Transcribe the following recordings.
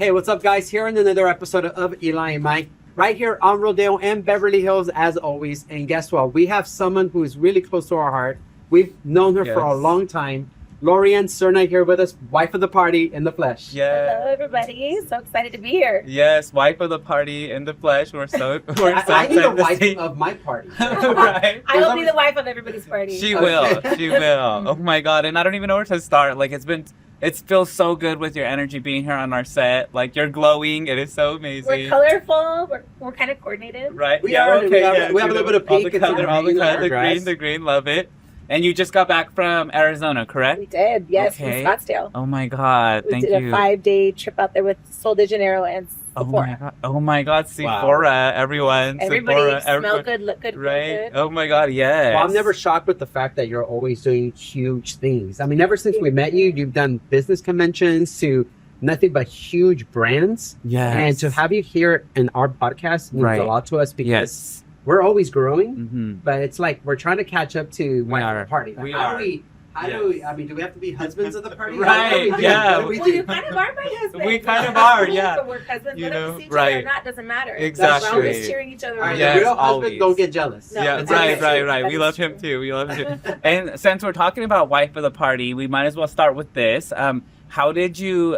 Hey, what's up, guys? Here in another episode of Eli and Mike, right here on Rodeo and Beverly Hills, as always. And guess what? We have someone who is really close to our heart. We've known her for a long time. Lorianne Cerna here with us, wife of the party in the flesh. Yeah. Hello, everybody. So excited to be here. Yes, wife of the party in the flesh. We're so I need a excited to wife see. of my party. Right? I will be the wife of everybody's party. She will. She will. Oh my god! And I don't even know where to start. Like it feels so good with your energy being here on our set. Like you're glowing. It is so amazing. We're colorful. We're kind of coordinated. Right? We yeah. are. Okay. We have yeah, a little bit of all pink the and some color, all the green color, in our the green. Love it. And you just got back from Arizona, correct? We did. Yes, Okay. from Scottsdale. Oh my god! We Thank did you. a 5-day trip out there with Sol de Janeiro and Sephora. Oh my god! Sephora, everyone. Everybody Sephora, smell everyone. good, look good, feel Right? good. Oh my god! Yes. Well, I'm never shocked with the fact that you're always doing huge things. I mean, ever since we met you, you've done business conventions to nothing but huge brands. Yes. And to have you here in our podcast means Right. a lot to us because Yes. we're always growing, Mm-hmm. but it's like we're trying to catch up to wife of the party. Like, We how are. do we? How do we? I mean, do we have to be husbands of the party? Right, How do we do? yeah. What do we Well, you do? kind of are my husband. We kind of are, yeah. So we're husbands, You whether know, we see each other right. or not doesn't matter. Exactly. We're always cheering each other All right, on. Yes, the real husband always. don't get jealous. No, Yeah, that's right. That We is love him true. too. We love him too. And since we're talking about wife of the party, we might as well start with this. How did you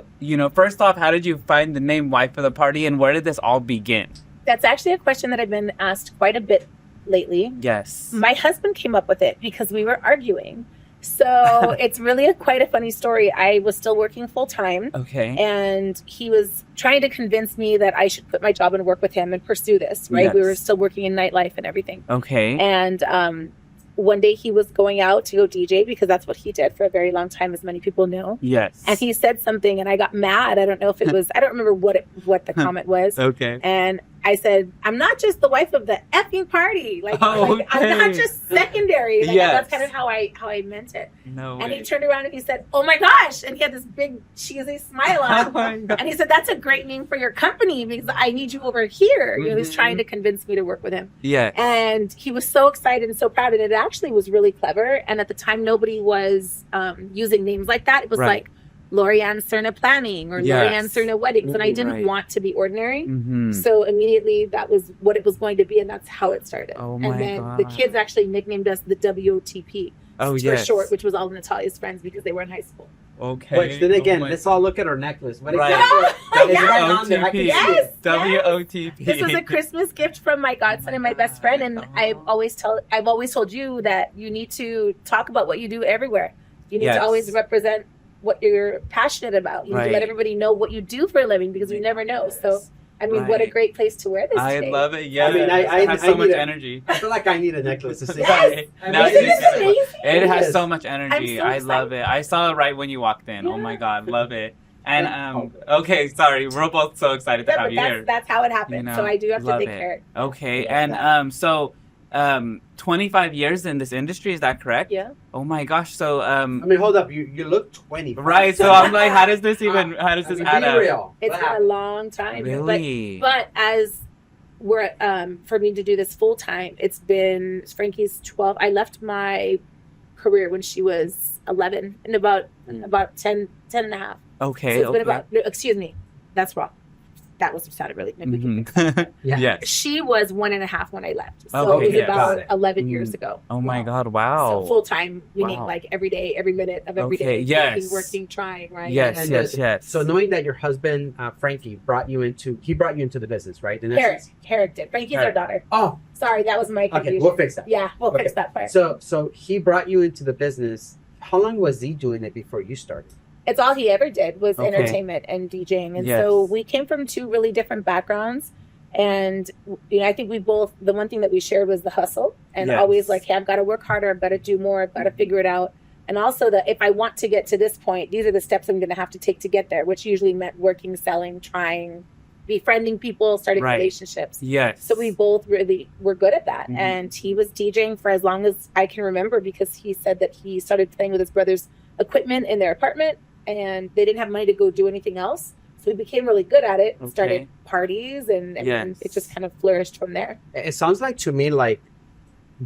first off, how did you find the name wife of the party, and where did this all begin? That's actually a question that I've been asked quite a bit lately. Yes. My husband came up with it because we were arguing. So it's really quite a funny story. I was still working full time. Okay. And he was trying to convince me that I should quit my job and work with him and pursue this, right? We Yes. were still working in nightlife and everything. Okay. And one day he was going out to go DJ because that's what he did for a very long time, as many people know. Yes. And he said something and I got mad. I don't know if it was, I don't remember what the comment was. Okay. And I said, I'm not just the wife of the effing party. Like, I'm not Okay. just secondary. Like, Yes. That's kind of how I meant it. No And way. he turned around and he said, oh my gosh. And he had this big cheesy smile on Oh my God. And he said, that's a great name for your company because I need you over here. He was Mhm. trying to convince me to work with him. Yes. And he was so excited and so proud. And it actually was really clever. And at the time, nobody was using names like that. It was Right. like Lorianne Cerna Planning or Yes. Lorianne Cerna Weddings. And I didn't Right. want to be ordinary. Mm-hmm. So immediately that was what it was going to be. And that's how it started. Oh my and then the God. kids actually nicknamed us the WOTP. Oh for yes. short, which was all Natalia's friends because they were in high school. Okay. Which then again, Oh my- let's all look at our necklace. What Right. exactly? Is it Yeah. right on there? I can see WOTP. it. WOTP. This was a Christmas gift from my godson and my best friend, and I've always told you that you need to talk about what you do everywhere. You need Yes. to always represent what you're passionate about. You need Right. to let everybody know what you do for a living because we never know. So, I mean, what a Right. great place to wear this. I today. love it. Yeah. I mean, I it has so need much it. energy. I feel like I need a necklace to see. Right. Now Isn't you this get it. amazing? It has Yes. so much energy. so I love excited. it. I saw it right when you walked in. Oh my Yeah. god, love it. And Yeah. okay, sorry, we're both so excited to Yeah, have but you here. that's how it happened. You know, so I do have to love take it. care. Okay, Yeah. and so 25 years in this industry, is that correct? Yeah. Oh my gosh, so I mean, hold up. You look 20. right, so I'm like, how does this even add Be up? real. It's What been a happened? long time. Really? But as we're for me to do this full time, it's been Frankie's 12. I left my career when she was 11 and about 10 and a half. Okay. So it's been okay. about, no, excuse me, that's wrong. That was sounded really. Mhm. Yeah. Yes. She was 1.5 when I left. So Okay, it was yes. Got about it. 11 years ago. Oh my god, wow. So full time, meaning Wow. like every day, every minute of every Okay, day, yes. working, trying, right? Yes, And yes, yes. So knowing that your husband Frankie brought you into the business, right? In Herrick, essence? Herrick did. Frankie's our Herrick. daughter. Oh, Sorry, that was my okay. confusion. We'll fix that. Yeah, we'll Okay. fix that part. So he brought you into the business. How long was he doing it before you started? It's all he ever did was Okay. entertainment and DJing. And Yes. so we came from two really different backgrounds. And, I think the one thing that we shared was the hustle and Yes. always like, hey, I've got to work harder. I've got to do more. I've got to figure it out. And also that if I want to get to this point, these are the steps I'm going to have to take to get there, which usually meant working, selling, trying, befriending people, starting Right. relationships. Yes. So we both really were good at that. Mhm. And he was DJing for as long as I can remember because he said that he started playing with his brother's equipment in their apartment and they didn't have money to go do anything else. So we became really good at it, Okay. started parties and Yes. it just kind of flourished from there. It sounds like to me like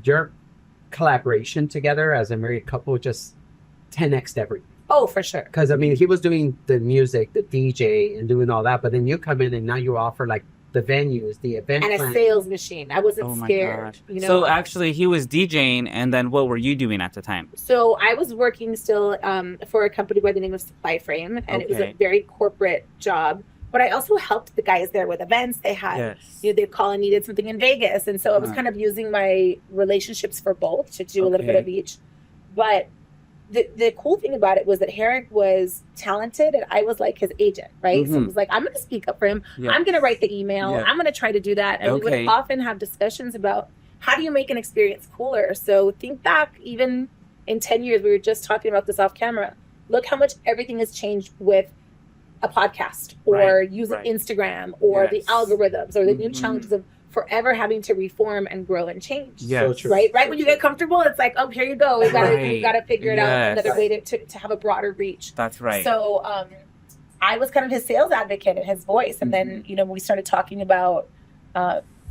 your collaboration together as a married couple just 10x'd everything. Oh, for sure. Because I mean, he was doing the music, the DJ, and doing all that. But then you come in and now you offer like the venues, the event And a plan. sales machine. I wasn't Oh my scared. gosh. You know. So actually, he was DJing, and then what were you doing at the time? So I was working still for a company by the name of Supply Frame, and it was a Okay. very corporate job. But I also helped the guys there with events. They had, Yes. you know, they'd call and needed something in Vegas, and so I was Uh-huh. kind of using my relationships for both to do a little bit Okay. of each. But the cool thing about it was that Herrick was talented, and I was like his agent, right? So it Mhm. was like, I'm going to speak up for him. Yeah. I'm going to write the email. Yeah. I'm going to try to do that. And we Okay. would often have discussions about how do you make an experience cooler. So think back, even in 10 years, we were just talking about this off camera. Look how much everything has changed with a podcast or Right, using right. Instagram or the Yes. algorithms or the new Mhm. challenges of forever having to reform and grow and change. Yes. So true. Right when you get comfortable, it's like, oh, here you go. We Right. gotta figure it out Yes. another way to have a broader reach. That's right. So I was kind of his sales advocate and his voice. And then, you know, we started talking about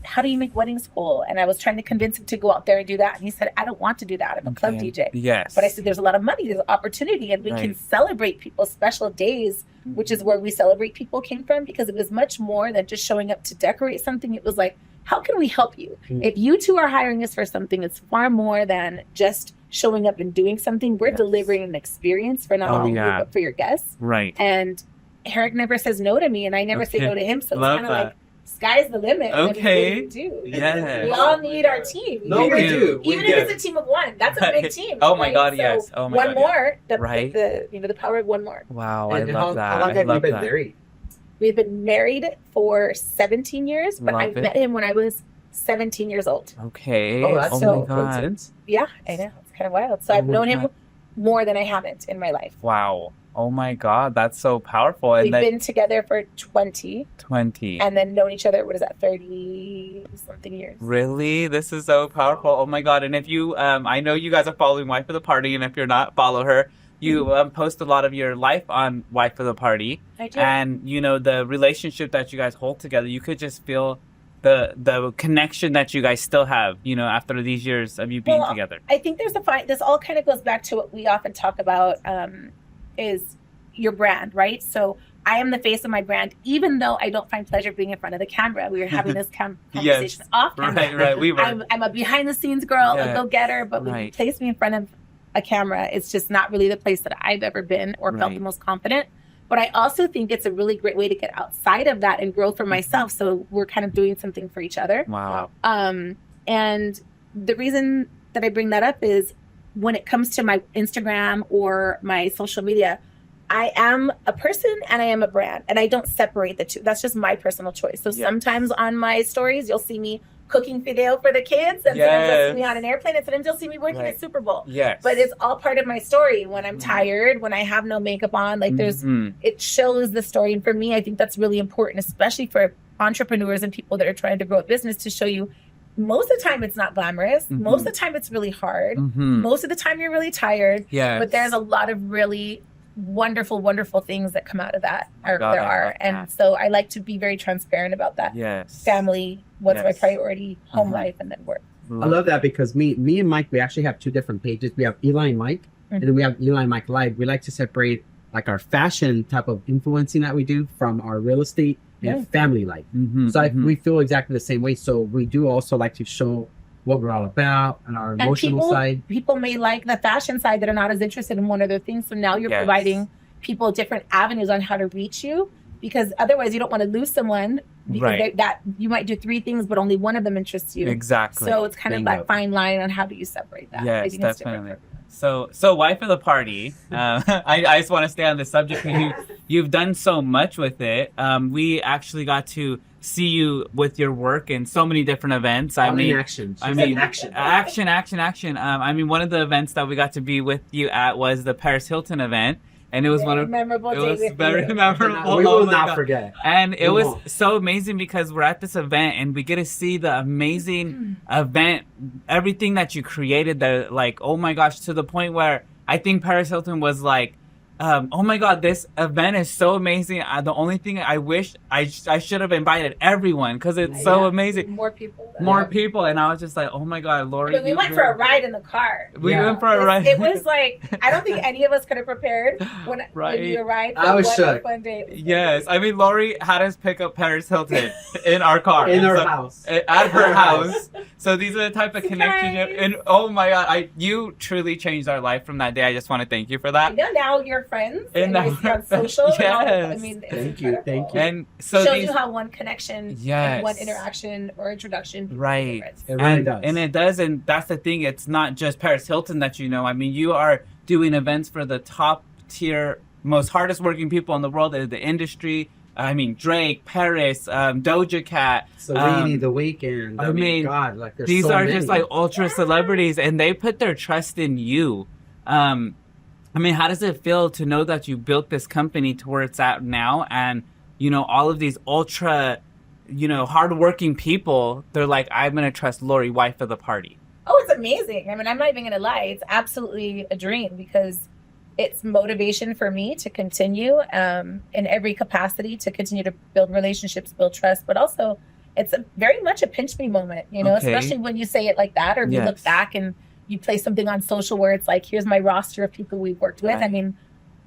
how do you make weddings cool? And I was trying to convince him to go out there and do that. And he said, I don't want to do that. I'm a club Okay. DJ. Yes. But I said, there's a lot of money, there's opportunity, and we can Right. celebrate people's special days, which is where we celebrate people came from, because it was much more than just showing up to decorate something. It was like, how can we help you? Mm. If you two are hiring us for something, it's far more than just showing up and doing something. We're Yes. delivering an experience for not Oh, only you, yeah. but for your guests. Right. And Herrick never says no to me, and I never say Okay. no to him. So Love it's kind of that. like, sky's the limit. and Okay. what do you do? Yes. We all need our team. No, Even we if- do. We Even do. if it's a team of one, that's a big team. Oh my right? God, So yes. Oh my one God, yeah. more, Right. the power of one more. Wow, And I how, love that. how long I have you love been that. married? We've been married for 17 years, but I Love it. met him when I was 17 years old. Okay. Oh, that's oh so my God. coincidence. Yeah, I know. It's kind of wild. So Oh I've my known him God. more than I haven't in my life. Wow. Oh my God, that's so powerful. And We've then been together for 20 20. and then known each other, what is that, 30 something years. Really? This is so powerful. Oh my God. And if you, I know you guys are following Wife of the Party, and if you're not, follow her. You post a lot of your life on Wife of the Party. I do. And, you know, the relationship that you guys hold together, you could just feel the connection that you guys still have, you know, after these years of you being Well, together. I think there's this all kind of goes back to what we often talk about is your brand, right? So I am the face of my brand, even though I don't find pleasure being in front of the camera. We were having this conversation off camera. Right. We were. I'm a behind the scenes girl, Yeah. a go getter, but when you Right. place me in front of a camera, it's just not really the place that I've ever been or felt Right. the most confident. But I also think it's a really great way to get outside of that and grow for myself. So we're kind of doing something for each other. Wow. And the reason that I bring that up is when it comes to my Instagram or my social media, I am a person and I am a brand, and I don't separate the two. That's just my personal choice. So Yeah. sometimes on my stories, you'll see me cooking video for the kids, and sometimes you'll see me Yes. on an airplane, and sometimes you'll see me working Right. at Super Bowl. Yes. But it's all part of my story. When I'm Mhm. tired, when I have no makeup on, like there's Mhm. it shows the story. And for me, I think that's really important, especially for entrepreneurs and people that are trying to grow a business, to show you most of the time it's not glamorous. Mhm. Most of the time it's really hard. Mhm. Most of the time you're really tired. Yes. But there's a lot of really wonderful, wonderful things that come out of that. Or God, there I are. love And that. so I like to be very transparent about that. Yes. Family, what's my Yes. priority, home Mhm. life, and then work. I love that because me and Mike, we actually have two different pages. We have Eli and Mike, and then we have Eli and Mike Live. We like to separate like our fashion type of influencing that we do from our real estate and family life. Mhm. So Mhm. we feel exactly the same way. So we do also like to show what we're all about and our emotional side. People may like the fashion side that are not as interested in one other thing. So now you're Yes. providing people different avenues on how to reach you, because otherwise you don't want to lose someone because Right. that you might do three things, but only one of them interests you. Exactly. So it's kind of Bingo. that fine line on how do you separate that. I Yes, think it's different definitely. for everyone. So Wife of the Party. I just want to stay on this subject because you've done so much with it. We actually got to see you with your work in so many different events. I All in mean, action. She I said mean, action. action. I mean, one of the events that we got to be with you at was the Paris Hilton event, and it was one Very of memorable it day was with very you. memorable. We Oh will my not God. forget. And it We was won't. so amazing because we're at this event and we get to see the amazing event, everything that you created. That, like, oh my gosh, to the point where I think Paris Hilton was like oh my God, this event is so amazing. The only thing I wish I should have invited everyone because it's so amazing. More people. More people. And I was just like, oh my God, Lori. I mean, we went for a ride in the car. We went for a ride. It was like, I don't think any of us could have prepared when you arrived. I was shook. Fun day. Yes. I mean, Lori had us pick up Paris Hilton in our car. In her house. At her house. So these are the type of connections. Surprise. And oh my God, you truly changed our life from that day. I just want to thank you for I that. know now you're friends And and now- on social. And all, I Yes. mean, it's Thank you, incredible. thank you. And so shows these, you how one connection, Yes. and one interaction or introduction, can make a Right. difference. It really and, does. and it does, and that's the thing. It's not just Paris Hilton that you know. I mean, you are doing events for the top tier, most hardest working people in the world in the industry. I mean, Drake, Paris, Doja Cat. Serenity, The Weeknd. I mean, God, like there's These so are many. just like ultra celebrities, and they put their trust in you. I mean, how does it feel to know that you built this company to where it's at now, and you know all of these ultra, you know, hardworking people? They're like, I'm gonna trust Lori, wife of the party. Oh, it's amazing. I mean, I'm not even gonna lie. It's absolutely a dream because it's motivation for me to continue in every capacity, to continue to build relationships, build trust, but also it's very much a pinch me moment, you know, Okay. especially when you say it like that, or you look Yes. back and you place something on social where it's like, here's my roster of people we've worked with. Right. I mean,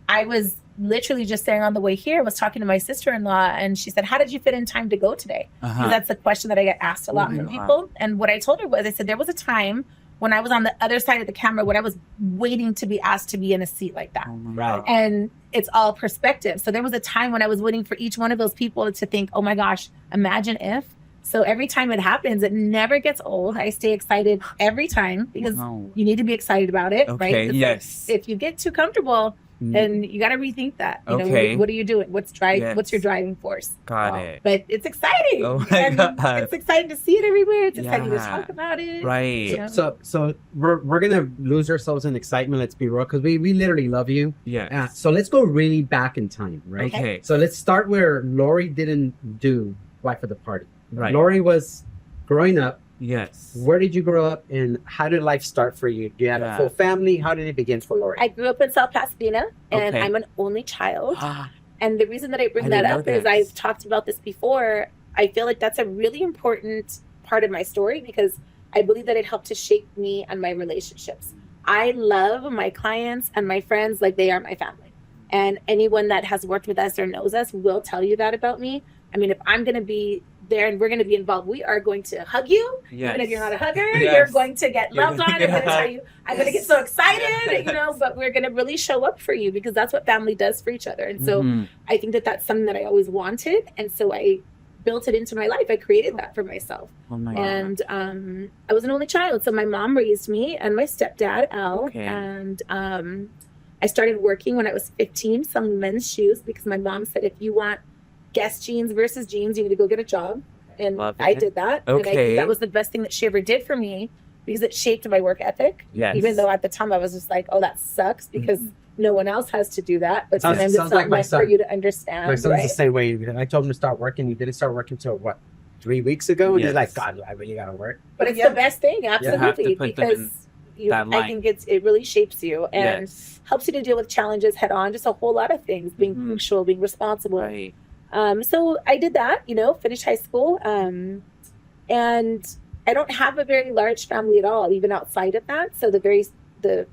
I was literally just saying on the way here, I was talking to my sister-in-law and she said, how did you fit in time to go today? 'Cause Uh-huh. that's a question that I get asked a lot Oh my from God. people. And what I told her was, I said, there was a time when I was on the other side of the camera when I was waiting to be asked to be in a seat like that. Oh my Right. God. And it's all perspective. So there was a time when I was waiting for each one of those people to think, oh my gosh, imagine if. So every time it happens, it never gets old. I stay excited every time because Wow. you need to be excited about it, Okay, right? It's like, yes. if you get too comfortable, then you got to rethink that. You know, Okay. what are you doing? What's Yes. What's your driving force? Got Wow. it. But it's exciting. Oh my And God. it's exciting to see it everywhere. It's exciting to Yeah. talk about it. Right. Yeah. So we're gonna lose ourselves in excitement. Let's be real, because we literally love you. Yes. So let's go really back in time, right? Okay. So let's start where Lori didn't do Wife of the Party. Right. Lori was growing up. Yes. Where did you grow up, and how did life start for you? You had Yeah. a full family. How did it begin for Lori? I grew up in South Pasadena, and Okay. I'm an only child. Ah, And the reason that I bring I that didn't up know is this. I've talked about this before. I feel like that's a really important part of my story because I believe that it helped to shape me and my relationships. I love my clients and my friends like they are my family. And anyone that has worked with us or knows us will tell you that about me. I mean, if I'm going to be there and we're going to be involved, we are going to hug you. yes. Even if you're not a hugger, Yes. you're going to get You're loved gonna on. I'm going to get- tell you, I'm going to get so excited, you know, but we're going to really show up for you because that's what family does for each other. And so Mhm. I think that that's something that I always wanted. And so I built it into my life. I created that for myself. Oh my God. And I was an only child. So my mom raised me and my stepdad, Al. Okay. And I started working when I was 15, selling men's shoes because my mom said, if you want Guess jeans versus jeans, you need to go get a job. And Love I it. did that. And I Okay. think that was the best thing that she ever did for me because it shaped my work ethic. Yes. Even though at the time I was just like, oh, that sucks because no one else has to do that. But Sounds- sometimes it's sounds not like my meant son. for you to understand. My son's right? the same way. I told him to start working. He didn't start working until what, 3 weeks ago? And he's Yes. like, God, I really gotta work. But it's Yeah. the best thing, have to absolutely, put them in because that line. I think it really shapes you and Yes. helps you to deal with challenges head on. Just a whole lot of things, being Mhm. punctual, being responsible. Right. So I did that, you know, finished high school, and I don't have a very large family at all, even outside of that. So the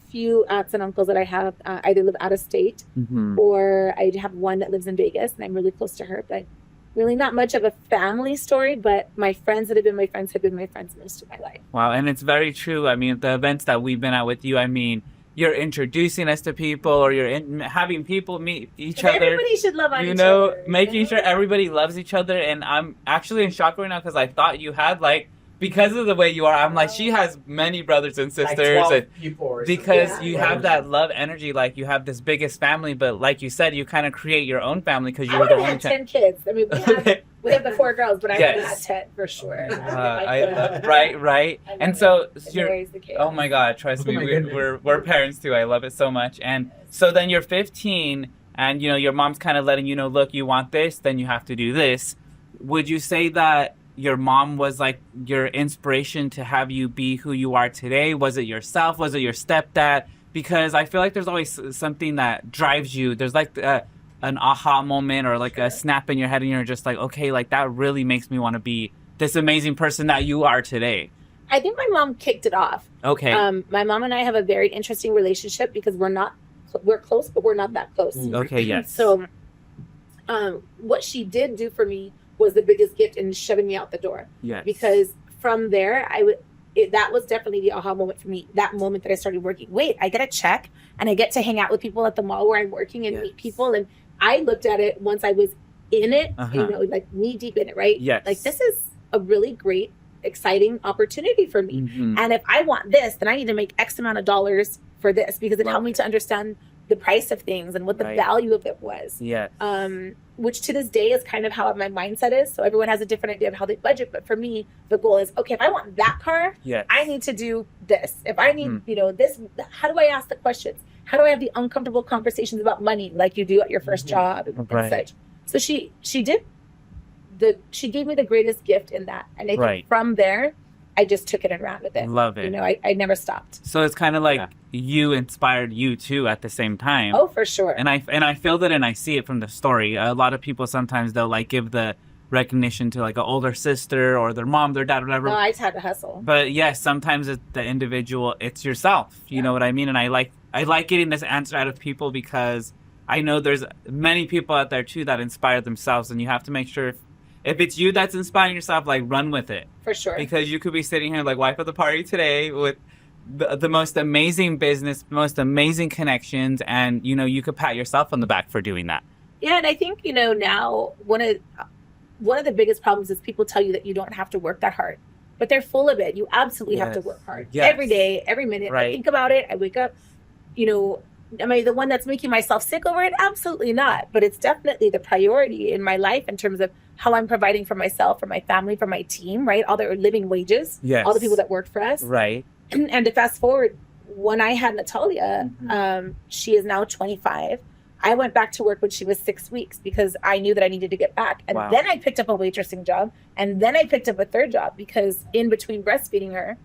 few aunts and uncles that I have either live out of state Mhm. or I have one that lives in Vegas, and I'm really close to her, but. Really not much of a family story, but my friends that have been my friends have been my friends most of my life. Wow, and it's very true. I mean, the events that we've been at with you, I mean, you're introducing us to people, or having people meet each other. Everybody should love on You each know, other. making you know? sure everybody loves each other. And I'm actually in shock right now because I thought you had because of the way you are. I'm like, she has many brothers and Like sisters, 12 and people or something. because Yeah. you have that love energy, like you have this biggest family. But like you said, you kind of create your own family because I you're would the have only had child. 10 kids. I mean, we have the 4 girls, but I would have had Yes. 10 for sure. Right. I And love so It you're. varies the kids. Oh my God! Trust Oh me, my we're, goodness. we're parents too. I love it so much. And so then you're 15, and your mom's kind of letting you know, look, you want this, then you have to do this. Would you say that your mom was like your inspiration to have you be who you are today? Was it yourself? Was it your stepdad? because I feel like there's always something that drives you. There's like an aha moment or like a snap in your head, and you're just like, okay, like that really makes me want to be this amazing person that you are today. I think my mom kicked it off. Okay. My mom and I have a very interesting relationship because we're close, but we're not that close. Okay, yes. So, what she did do for me was the biggest gift in shoving me out the door. Yes. Because from there, that was definitely the aha moment for me. That moment that I started working. Wait, I get a check and I get to hang out with people at the mall where I'm working and meet people. And I looked at it once I was in it, like knee deep in it, right? Yes. Like this is a really great, exciting opportunity for me. Mm-hmm. And if I want this, then I need to make X amount of dollars for this because it helped me to understand the price of things and what the value of it was. Yeah. Which to this day is kind of how my mindset is. So everyone has a different idea of how they budget. But for me, the goal is, okay, if I want that car, I need to do this. If I need, this, how do I ask the questions? How do I have the uncomfortable conversations about money like you do at your first job and such? So she gave me the greatest gift in that. And I think from there, I just took it and ran with it. Love it. I never stopped. So it's kind of like you inspired you too at the same time. Oh, for sure. And I feel that, and I see it from the story. A lot of people sometimes they'll like give the recognition to like an older sister or their mom, their dad, whatever. No, I just had to hustle. But yes, sometimes it's the individual, it's yourself. You know what I mean? And I like getting this answer out of people because I know there's many people out there too that inspire themselves, and you have to make sure if it's you that's inspiring yourself, like run with it. For sure. Because you could be sitting here like wife of the party today with the most amazing business, most amazing connections, and you could pat yourself on the back for doing that. Yeah, and I think now one of the biggest problems is people tell you that you don't have to work that hard, but they're full of it. You absolutely have to work hard every day, every minute. I think about it. I wake up. Am I the one that's making myself sick over it? Absolutely not. But it's definitely the priority in my life in terms of how I'm providing for myself, for my family, for my team, right? All their living wages, all the people that work for us. Right. And to fast forward, when I had Natalia, she is now 25. I went back to work when she was 6 weeks because I knew that I needed to get back. And then I picked up a waitressing job. And then I picked up a third job because in between breastfeeding her,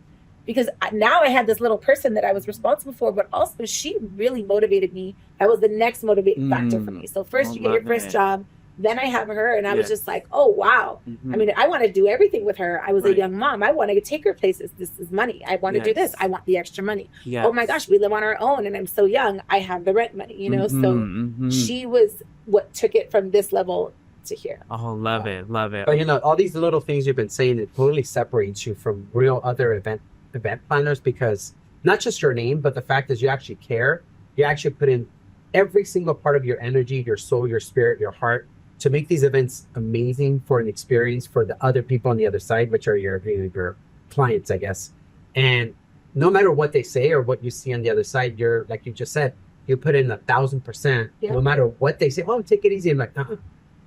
because now I had this little person that I was responsible for, but also she really motivated me. That was the next motivating factor for me. So first you get your first job, then I have her, and I was just like, oh, wow. I mean, I want to do everything with her. I was a young mom. I want to take her places. This is money. I want to do this. I want the extra money. Oh my gosh, we live on our own, and I'm so young. I have the rent money, So she was what took it from this level to here. Oh, love it. But all these little things you've been saying, it totally separates you from real other event planners, because not just your name, but the fact is you actually care. You actually put in every single part of your energy, your soul, your spirit, your heart to make these events amazing for an experience for the other people on the other side, which are your clients, I guess. And no matter what they say or what you see on the other side, you're, like you just said, you put in 1,000%, no matter what they say. Oh, take it easy. I'm like,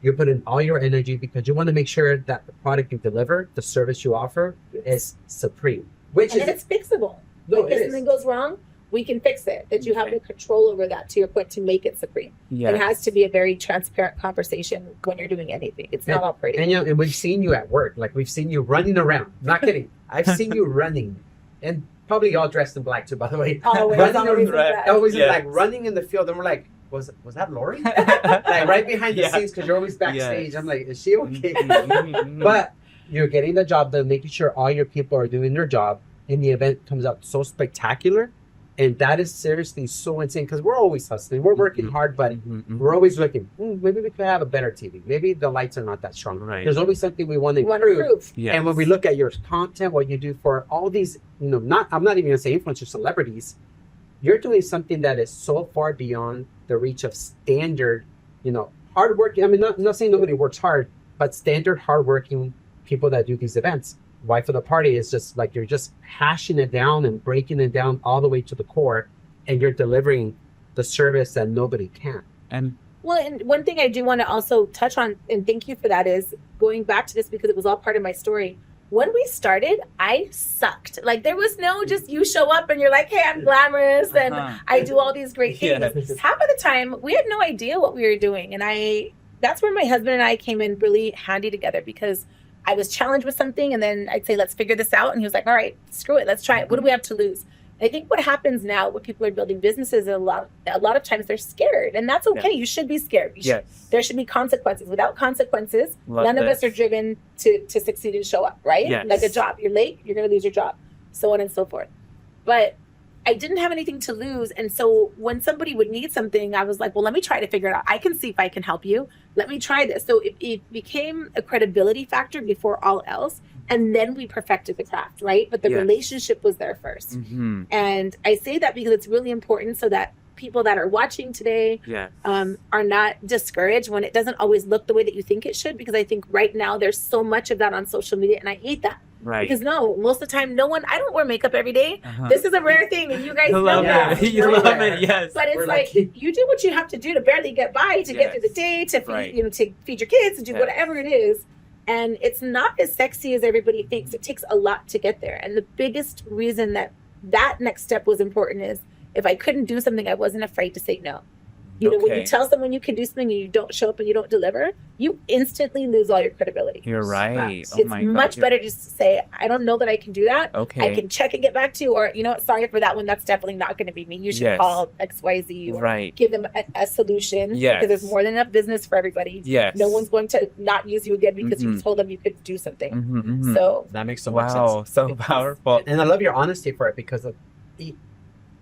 you put in all your energy because you want to make sure that the product you deliver, the service you offer is supreme. And it's fixable. No, if something goes wrong, we can fix it. That you have the control over that, to your point, to make it supreme. It has to be a very transparent conversation when you're doing anything. It's not operating. And we've seen you at work. Like, we've seen you running around. Not kidding. I've seen you running. And probably all dressed in black too, by the way. Always in black, running in the field. And we're like, was that Lori? Like right behind the scenes, because you're always backstage. I'm like, is she okay? But you're getting the job done, making sure all your people are doing their job, and the event comes out so spectacular. And that is seriously so insane, because we're always hustling. We're working hard, but we're always looking, maybe we could have a better TV. Maybe the lights are not that strong. Right. There's always something we want to improve. Yes. And when we look at your content, what you do for all these, I'm not even going to say influencers, celebrities, you're doing something that is so far beyond the reach of standard, hardworking. I mean, not saying nobody works hard, but standard hardworking people that do these events. Wife of the party is just like, you're just hashing it down and breaking it down all the way to the core, and you're delivering the service that nobody can. And one thing I do want to also touch on, and thank you for that, is going back to this because it was all part of my story. When we started, I sucked. Like, there was no just you show up and you're like, hey, I'm glamorous and I do all these great things. Half of the time, we had no idea what we were doing. And that's where my husband and I came in really handy together, because I was challenged with something, and then I'd say, let's figure this out. And he was like, all right, screw it. Let's try it. What do we have to lose? I think what happens now when people are building businesses, a lot of times they're scared, and that's okay. You should be scared. There should be consequences. Without consequences, none of us are driven to succeed and show up, right? Yes. Like a job. You're late, you're going to lose your job, so on and so forth. But I didn't have anything to lose. And so when somebody would need something, I was like, well, let me try to figure it out. I can see if I can help you. Let me try this. So it became a credibility factor before all else. And then we perfected the craft, right? But the relationship was there first. Mm-hmm. And I say that because it's really important so that people that are watching today are not discouraged when it doesn't always look the way that you think it should. Because I think right now there's so much of that on social media, and I hate that. Right. Because most of the time, I don't wear makeup every day. This is a rare thing, and you guys know love that. it. You love it, yes. But it's like you do what you have to do to barely get by, to get through the day, to feed, to feed your kids, to do whatever it is. And it's not as sexy as everybody thinks. It takes a lot to get there. And the biggest reason that next step was important is if I couldn't do something, I wasn't afraid to say no. You know, when you tell someone you can do something and you don't show up and you don't deliver, you instantly lose all your credibility. You're right. It's much better just to say, I don't know that I can do that. Okay. I can check and get back to you. Or, you know what, sorry for that one. That's definitely not going to be me. You should call XYZ or give them a solution. Yes. Because there's more than enough business for everybody. Yes. No one's going to not use you again because you told them you could do something. Mm-hmm. So that makes so much sense. Wow, so powerful. And I love your honesty for it because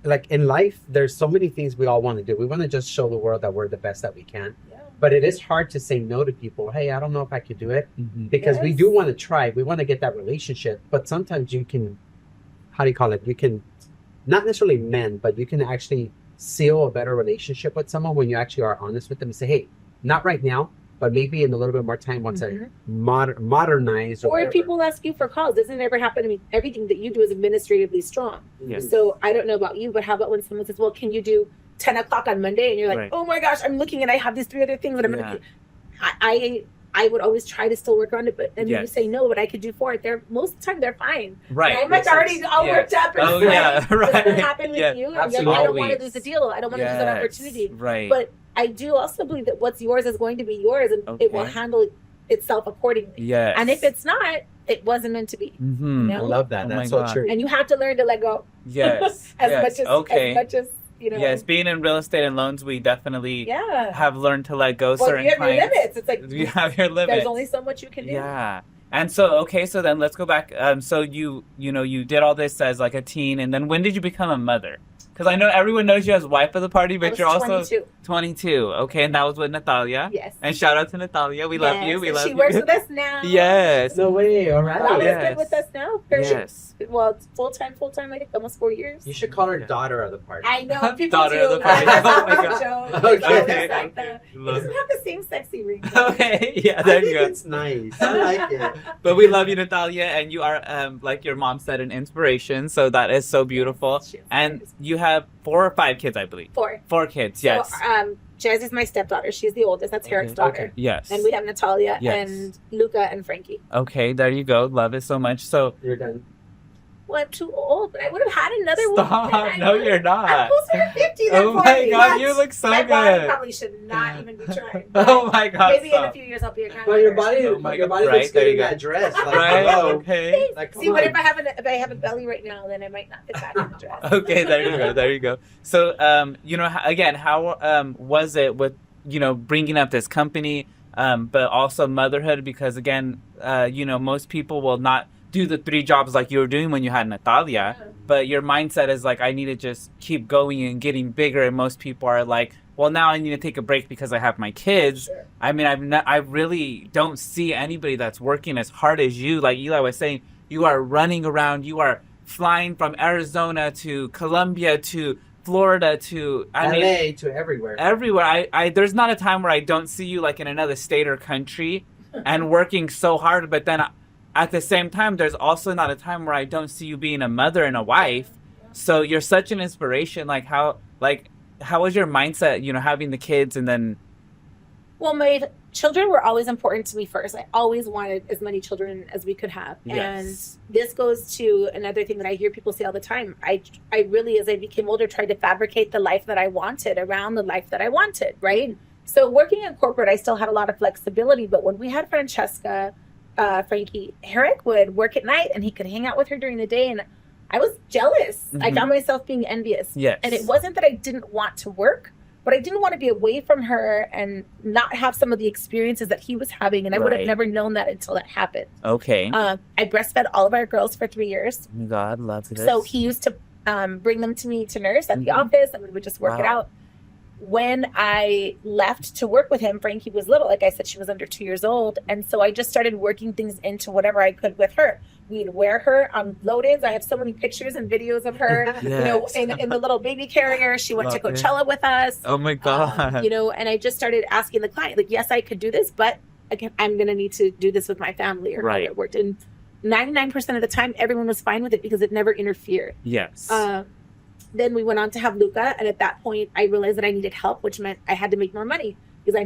like in life, there's so many things we all want to do. We want to just show the world that we're the best that we can. Yeah. But it is hard to say no to people. Hey, I don't know if I could do it because we do want to try. We want to get that relationship. But sometimes you can, how do you call it? You can not necessarily mend, but you can actually seal a better relationship with someone when you actually are honest with them and say, hey, not right now, but maybe in a little bit more time once I modernize. Or if people ask you for calls, doesn't it ever happen to me? Everything that you do is administratively strong. Yes. So I don't know about you, but how about when someone says, well, can you do 10 o'clock on Monday? And you're like, oh my gosh, I'm looking and I have these 3 other things that I'm going to I would always try to still work on it, but then you say no, but I could do 4. Most of the time they're fine. Right. And I'm already all worked up. And right. Does that happen with you? Absolutely. I don't want to lose the deal. I don't want to lose that opportunity. Right. But I do also believe that what's yours is going to be yours, and it will handle itself accordingly. Yes. And if it's not, it wasn't meant to be. Mm-hmm. I love that. That's so true. And you have to learn to let go. Yes. as much as you know. Yes, being in real estate and loans, we definitely have learned to let go certain you have clients. your limits. It's like you have your limits. There's only so much you can do. Yeah. And so so then let's go back. So you did all this as like a teen, and then when did you become a mother? Because I know everyone knows you as wife of the party, but you're also 22. Okay, and that was with Natalia. Yes. And shout out to Natalia. We love you. We love you. She works with us now. Yes. No way. All right. Natalia's been with us now. Yes. Well, it's full time. I think almost 4 years. You should call her daughter of the party. I know people daughter do. Of the party. Oh my God. Okay. It doesn't have the same sexy ring. Okay. Yeah. There you go. It's nice. I like it. But we love you, Natalia, and you are, like your mom said, an inspiration. So that is so beautiful. And you have 4 or 5 kids, I believe. 4. 4 kids. Yes. So, Jazz is my stepdaughter. She's the oldest. That's Eric's daughter. Okay. Yes. And we have Natalia and Luca and Frankie. Okay, there you go. Love it so much. So you're done. Well, I'm too old, but I would have had another one. No, you're not. I'm closer to 50 than 40. Oh my God, you look so good. My body probably should not even be trying. Oh my God. Maybe in a few years I'll be a grandmother. Well, your body looks good in that dress. Like, right? Okay. Like, see, what if I have a belly right now? Then I might not fit back in the dress. Okay, there you go. So, again, how was it with bringing up this company, but also motherhood? Because again, most people will not do the 3 jobs like you were doing when you had Natalia, but your mindset is like, I need to just keep going and getting bigger. And most people are like, well, now I need to take a break because I have my kids. Sure. I mean, I really don't see anybody that's working as hard as you. Like Eli was saying, you are running around, you are flying from Arizona to Colombia to Florida to LA to everywhere. Everywhere. I there's not a time where I don't see you like in another state or country and working so hard, but then at the same time, there's also not a time where I don't see you being a mother and a wife. So you're such an inspiration. Like how was your mindset, having the kids and then? Well, my children were always important to me first. I always wanted as many children as we could have. Yes. And this goes to another thing that I hear people say all the time. I really, as I became older, tried to fabricate the life that I wanted around the life that I wanted, right? So working in corporate, I still had a lot of flexibility. But when we had Francesca, Frankie, Eric would work at night and he could hang out with her during the day. And I was jealous. I Mhm. found myself being envious. Yes. And it wasn't that I didn't want to work, but I didn't want to be away from her and not have some of the experiences that he was having. And I would have Right. never known that until that happened. Okay. I breastfed all of our girls for 3 years. Oh my God, love this. So he used to bring them to me to nurse at the Mhm. office, and we would just work it Wow. out. When I left to work with him, Frankie was little. Like I said, she was under 2 years old. And so I just started working things into whatever I could with her. We'd wear her on load-ins. I have so many pictures and videos of her, you know, Yes. in the little baby carrier. She went to Love it. Coachella with us. Oh my God. You know, and I just started asking the client, like, yes, I could do this, but again, I'm going to need to do this with my family or how Right. it worked. And 99% of the time, everyone was fine with it because it never interfered. Yes. Then we went on to have Luca, and at that point, I realized that I needed help, which meant I had to make more money because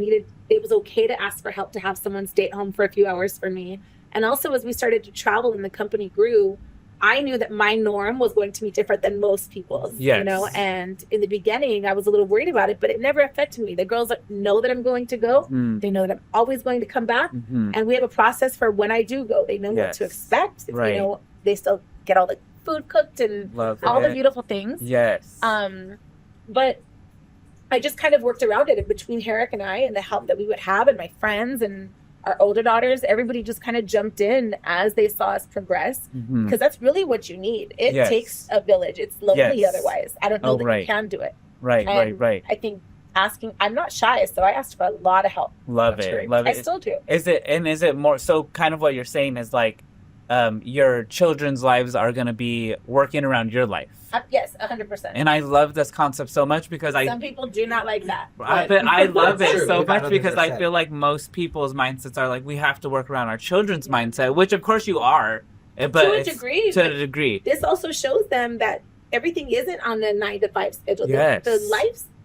it was okay to ask for help, to have someone stay at home for a few hours for me. And also, as we started to travel and the company grew, I knew that my norm was going to be different than most people's, you Yes. know, and in the beginning, I was a little worried about it, but it never affected me. The girls know that I'm going to go. Mm. They know that I'm always going to come back. Mhm. And we have a process for when I do go. They know what to Yes. expect. Right. You know, they still get all the food cooked and Love all it. the beautiful things. Yes. But I just kind of worked around it. And between Herrick and I and the help that we would have and my friends and our older daughters, everybody just kind of jumped in as they saw us progress. Mhm. Because that's really what you need. It Yes. takes a village. It's lonely Yes. otherwise. I don't know Oh, that right. you can do it. Right, and right. I think I'm not shy, so I asked for a lot of help. Love That's it. great. Love I it. still do. Is it more so kind of what you're saying is like your children's lives are going to be working around your life. Yes, 100%. And I love this concept so much because Some people do not like that. but I love it True. so We've had much because I 100%. feel like most people's mindsets are like we have to work around our children's mindset, which of course you are, but To a it's- degree, To but a degree. this also shows them that everything isn't on a 9 to 5 schedule. Yes.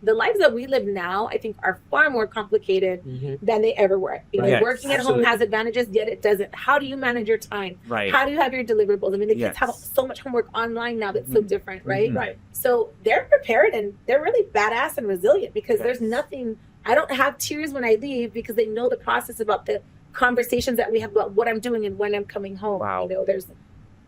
The lives that we live now, I think, are far more complicated Mhm. than they ever were. You know, Yes, working at absolutely. home has advantages, yet it doesn't. How do you manage your time? Right. How do you have your deliverables? I mean, the kids Yes. have so much homework online now that's so Mhm. different, right? Mhm. Right. So they're prepared and they're really badass and resilient because there's Yes. nothing. I don't have tears when I leave because they know the process about the conversations that we have about what I'm doing and when I'm coming home. Wow. You know, there's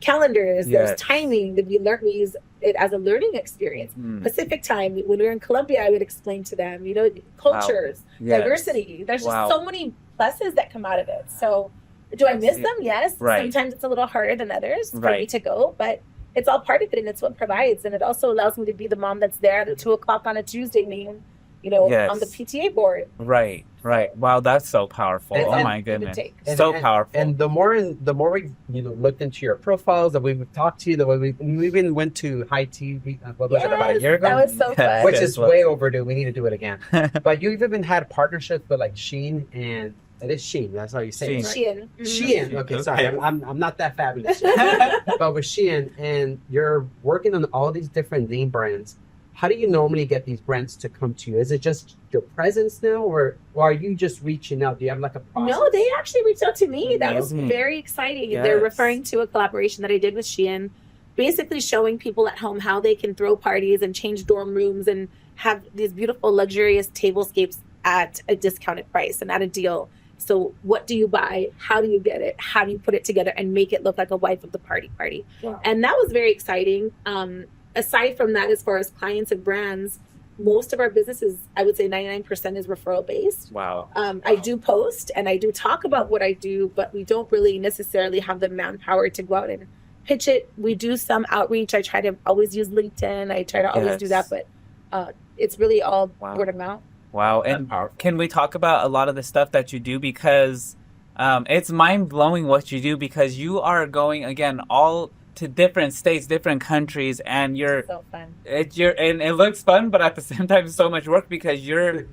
calendars, Yes. there's timing that we use it as a learning experience. Mm. Pacific time, when we were in Colombia, I would explain to them, you know, cultures, Yes. diversity. There's Wow. just so many pluses that come out of it. So, do I miss them? Yes. Right. Sometimes it's a little harder than others for me Right. to go, but it's all part of it, and it's what provides. And it also allows me to be the mom that's there at 2:00 on a Tuesday meeting, you know, Yes. on the PTA board. Right. Wow, that's so powerful. And- Oh and- my Give and goodness. take. So powerful. And the more we looked into your profiles, that we've talked to you, that we even went to high tea. What was it, about a Yes, year ago? that was so fun. Which Yes, is well- way overdue. We need to do it again. But you've even had partnerships with like Shein, and it is Shein. That's how you say it. Shein. Right? Shein. Mhm. Shein. Okay, sorry, Okay. I'm not that fabulous. But with Shein, and you're working on all these different name brands. How do you normally get these brands to come to you? Is it just your presence now, or are you just reaching out? Do you have like a process? No, they actually reached out to me. That was Amazing. very exciting. Yes. They're referring to a collaboration that I did with Shein, basically showing people at home how they can throw parties and change dorm rooms and have these beautiful, luxurious tablescapes at a discounted price and at a deal. So what do you buy? How do you get it? How do you put it together and make it look like a wife of the party? Wow. And that was very exciting. Aside from that, as far as clients and brands, most of our businesses, I would say 99% is referral based. Wow. I do post and I do talk about what I do, but we don't really necessarily have the manpower to go out and pitch it. We do some outreach. I try to always use LinkedIn. I try to always do that, Yes. but it's really all Wow. word of mouth. Wow. That's And powerful. can we talk about a lot of the stuff that you do? Because it's mind blowing what you do because you are going, again, all to different states, different countries, and So fun. and it looks fun, but at the same time, so much work because you're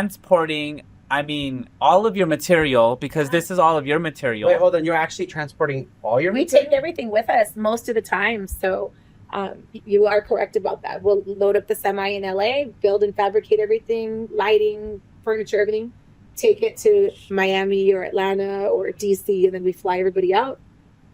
transporting, I mean, all of your material because this is all of your material. Wait, hold on. You're actually transporting all your We take everything with us most of the time. So you are correct about that. We'll load up the semi in LA, build and fabricate everything, lighting, furniture, everything, take it to Miami or Atlanta or DC, and then we fly everybody out.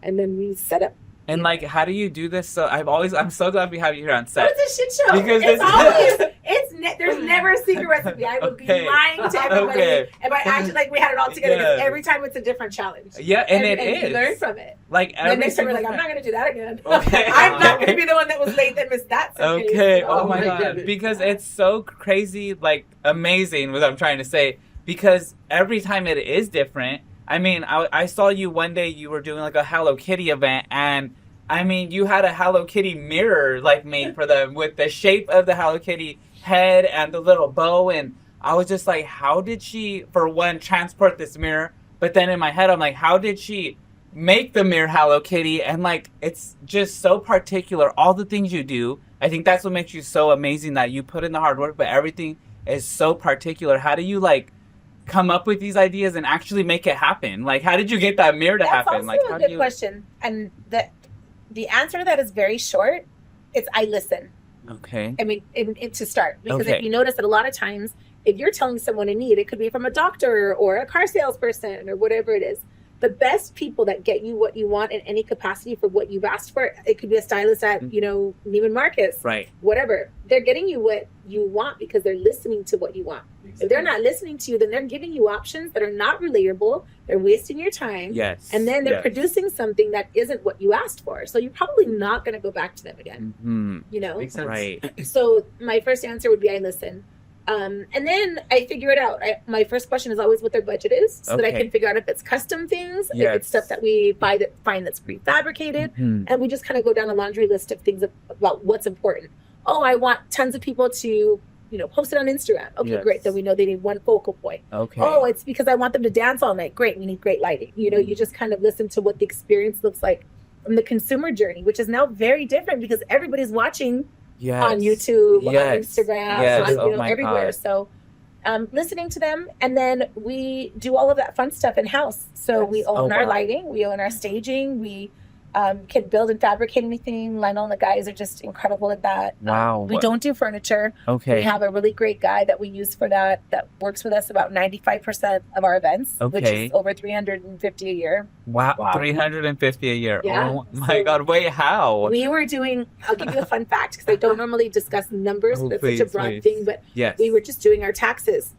And then we set up And like, how do you do this? So I'm so glad we have you here on So set. it's a shit show. Because It's it's- always, there's never a secret recipe. I would Okay. be lying to everybody Okay. if I acted like we had it all together. Because Yeah. every time it's a different challenge. Yeah, and it You is. learn from it. Like And then every next time we're like, single I'm not going to do that again. Okay. I'm not going to be the one that was late that missed that. suitcase. Okay. Oh, Oh my my god. goodness. Because it's so crazy, like amazing. What I'm trying to say. Because every time it is different. I mean, I saw you one day. You were doing like a Hello Kitty event, and I mean, you had a Hello Kitty mirror like made for them with the shape of the Hello Kitty head and the little bow. And I was just like, how did she, for one, transport this mirror? But then in my head, I'm like, how did she make the mirror Hello Kitty? And like, it's just so particular. All the things you do, I think that's what makes you so amazing, that you put in the hard work, but everything is so particular. How do you like come up with these ideas and actually make it happen? Like, how did you get that mirror to That's happen? also Like, a how good do you? question. And the answer to that is very short. It's I listen. Okay. I mean, to start, because Okay. if you notice that a lot of times, if you're telling someone a need, it could be from a doctor or a car salesperson or whatever it is. The best people that get you what you want in any capacity for what you've asked for, it could be a stylist at, Neiman Marcus, Right. whatever. They're getting you what you want because they're listening to what you want. If they're not listening to you, then they're giving you options that are not relatable. They're wasting your time. Yes. And then they're Yes. producing something that isn't what you asked for. So you're probably not going to go back to them again, Mhm. Makes sense. Right. So my first answer would be I listen. And then I figure it out. My first question is always what their budget is, so that I Okay. can figure out if it's custom things, if Yes. it's stuff that we find that's prefabricated, Mhm. and we just kind of go down a laundry list of things about what's important. Oh, I want tons of people to, post it on Instagram. Okay, Yes. great. Then we know they need one focal point. Okay. Oh, it's because I want them to dance all night. Great. We need great lighting. You just kind of listen to what the experience looks like from the consumer journey, which is now very different because everybody's watching Yes. on YouTube, Yes. on Instagram, Yes. on, Oh my everywhere. God. So listening to them, and then we do all of that fun stuff in house. So we own Oh, our wow. lighting, we own our staging, we can build and fabricate anything. Lionel and the guys are just incredible at that. Wow. We don't do furniture. Okay. We have a really great guy that we use for that works with us about 95% of our events, which Okay. is over 350 a year. Wow. Wow. 350 a year. Yeah. Oh my So God. Wait, how? We were doing, I'll give you a fun fact because I don't normally discuss numbers, Oh, but it's please, such a broad please. thing. But Yes. we were just doing our taxes.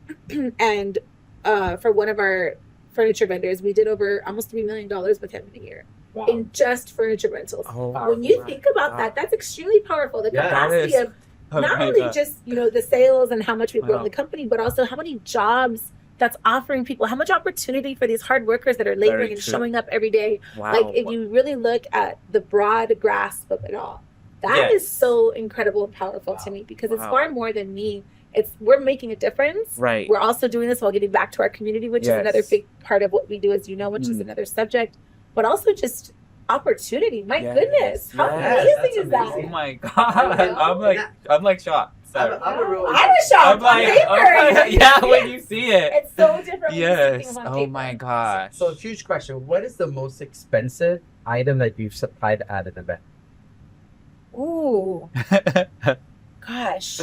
And for one of our furniture vendors, we did over almost $3 million with him in a year Wow. in just furniture rentals. Oh, When you Wow. think about that, that's extremely powerful. The Yeah, that capacity is. of Oh not my only God. just, the sales and how much we grow Wow. the company, but also how many jobs that's offering people, how much opportunity for these hard workers that are laboring Very and true. showing up every day. Wow. Like if you really look at the broad grasp of it all, that is Yes. so incredible and powerful to me because it's Wow. far more than me. We're making a difference. Right. We're also doing this while giving back to our community, which Yes. is another big part of what we do, as you know, which is Mm. another subject. But also just opportunity. My Yes. goodness, how Yes. amazing That's is that? Oh amazing. my God. I'm like shocked. Sorry. I'm a real- I was shocked. I'm like, on paper. yeah, when you see it. It's so different. when you see Yes. things on Oh paper. my gosh. So, huge question. What is the most expensive item that you've supplied at an event? Ooh, gosh.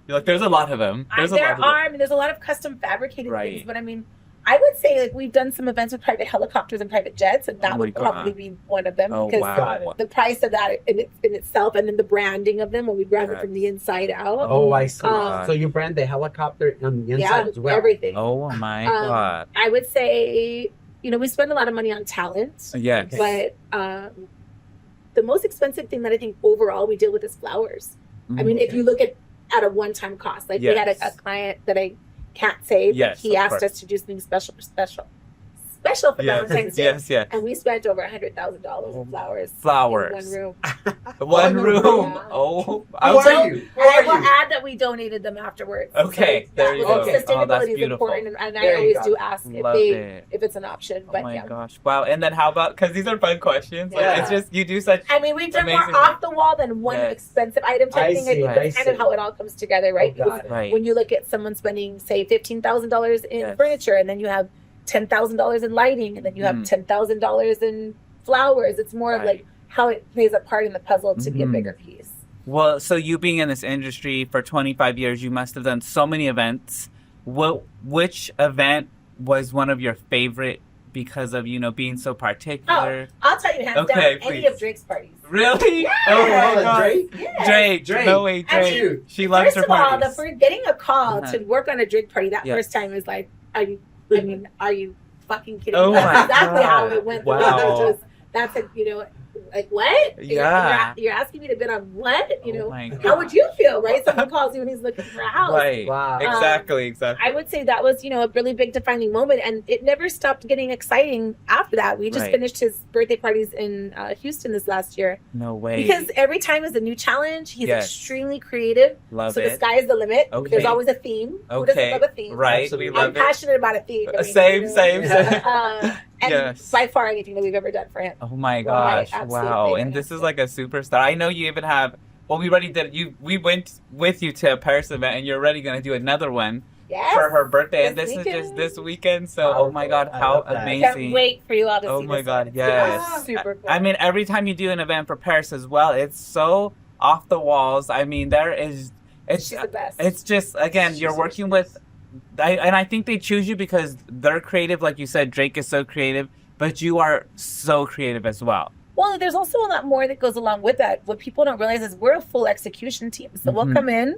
You're like, there's a lot of them. There's a lot of them. I mean, there's a lot of custom fabricated Right. things, but I mean, I would say like we've done some events with private helicopters and private jets, and that Oh my would God. probably be one of them Oh, because wow. the price of that in itself, and then the branding of them when we brand it Correct. from the inside out. Oh, I see. Um, So you brand the helicopter on the inside yeah, as well. everything. Oh my Um, God. I would say, we spend a lot of money on talent, Yes. Okay. but the most expensive thing that I think overall we deal with is flowers. I mean, if you look at a one-time cost, like we had a Yes. client that I can't say, but Yes, he of asked course. us to do something special for Yes. Valentine's Day. Yes. Yes. And we spent over $100,000 Oh, in flowers. flowers. In one room. One Oh, room. yeah. Oh. Who I'm are so- you? Who And I are will you? add that we donated them afterwards. Okay, So, there you well, go. the Okay. Oh, that's sustainability is beautiful. important, and I There you always go. do ask Love it. if it's an option. Oh But my yeah. gosh. Wow. And then how about, because these are fun questions. Like, Yeah. it's just, you do such. I mean, we've done Amazing. more off the wall than one Yes. expensive item type I thing. see, I think I that's kind see. of how it all comes together, right? Oh, got Because it. Right. when you look at someone spending, say, $15,000 in Yes. furniture, and then you have $10,000 in lighting, and then you have Mm. $10,000 in flowers, it's more of like Right. how it plays a part in the puzzle to be a Mhm. bigger piece. Well, so you being in this industry for 25 years, you must have done so many events. Which event was one of your favorite because of being so Oh, particular? I'll tell you hands Okay, down, any please. of Drake's parties. Really? Yeah. Oh my Oh, god. Drake? Yeah. Drake. No way, I Drake. mean, She loves First her of all, parties. for getting a call Uh-huh. to work on a Drake party that Yeah. first time is like, are you fucking kidding Oh me? That's my exactly how God. it went. Wow. That's like what? Yeah. You're asking me to bid on what? Oh my How would God. you feel, right? Someone calls you and he's looking for a house. Right. Wow. Exactly. I would say that was, a really big defining moment, and it never stopped getting exciting after that. We just Right. finished his birthday parties in Houston this last year No way. because every time is a new challenge. He's Yes. extremely creative, Love so the it. sky is the limit. Okay. There's always a theme. Who doesn't Okay. love a theme? Right. Absolutely. We I'm love it. passionate about a theme. Same. And Yes. by far anything that we've ever done for him. Oh my Well, my gosh! absolute Wow! favorite And this is aspect. like a superstar. I know you even have. Well, we already did. We went with you to a Paris event, and you're already gonna do another one Yes. for her birthday, and This this is just weekend. this weekend. So, oh my God, I how love that. amazing! Can't wait for you all to Oh see my this God, one. It's yes. super cool. I mean, every time you do an event for Paris as well, it's so off the walls. I mean, it's she's the best. it's just again, you're working with, and I think they choose you because they're creative, like you said. Drake is so creative, but you are so creative as well. Well, there's also a lot more that goes along with that. What people don't realize is we're a full execution team. So Mhm. we'll come in,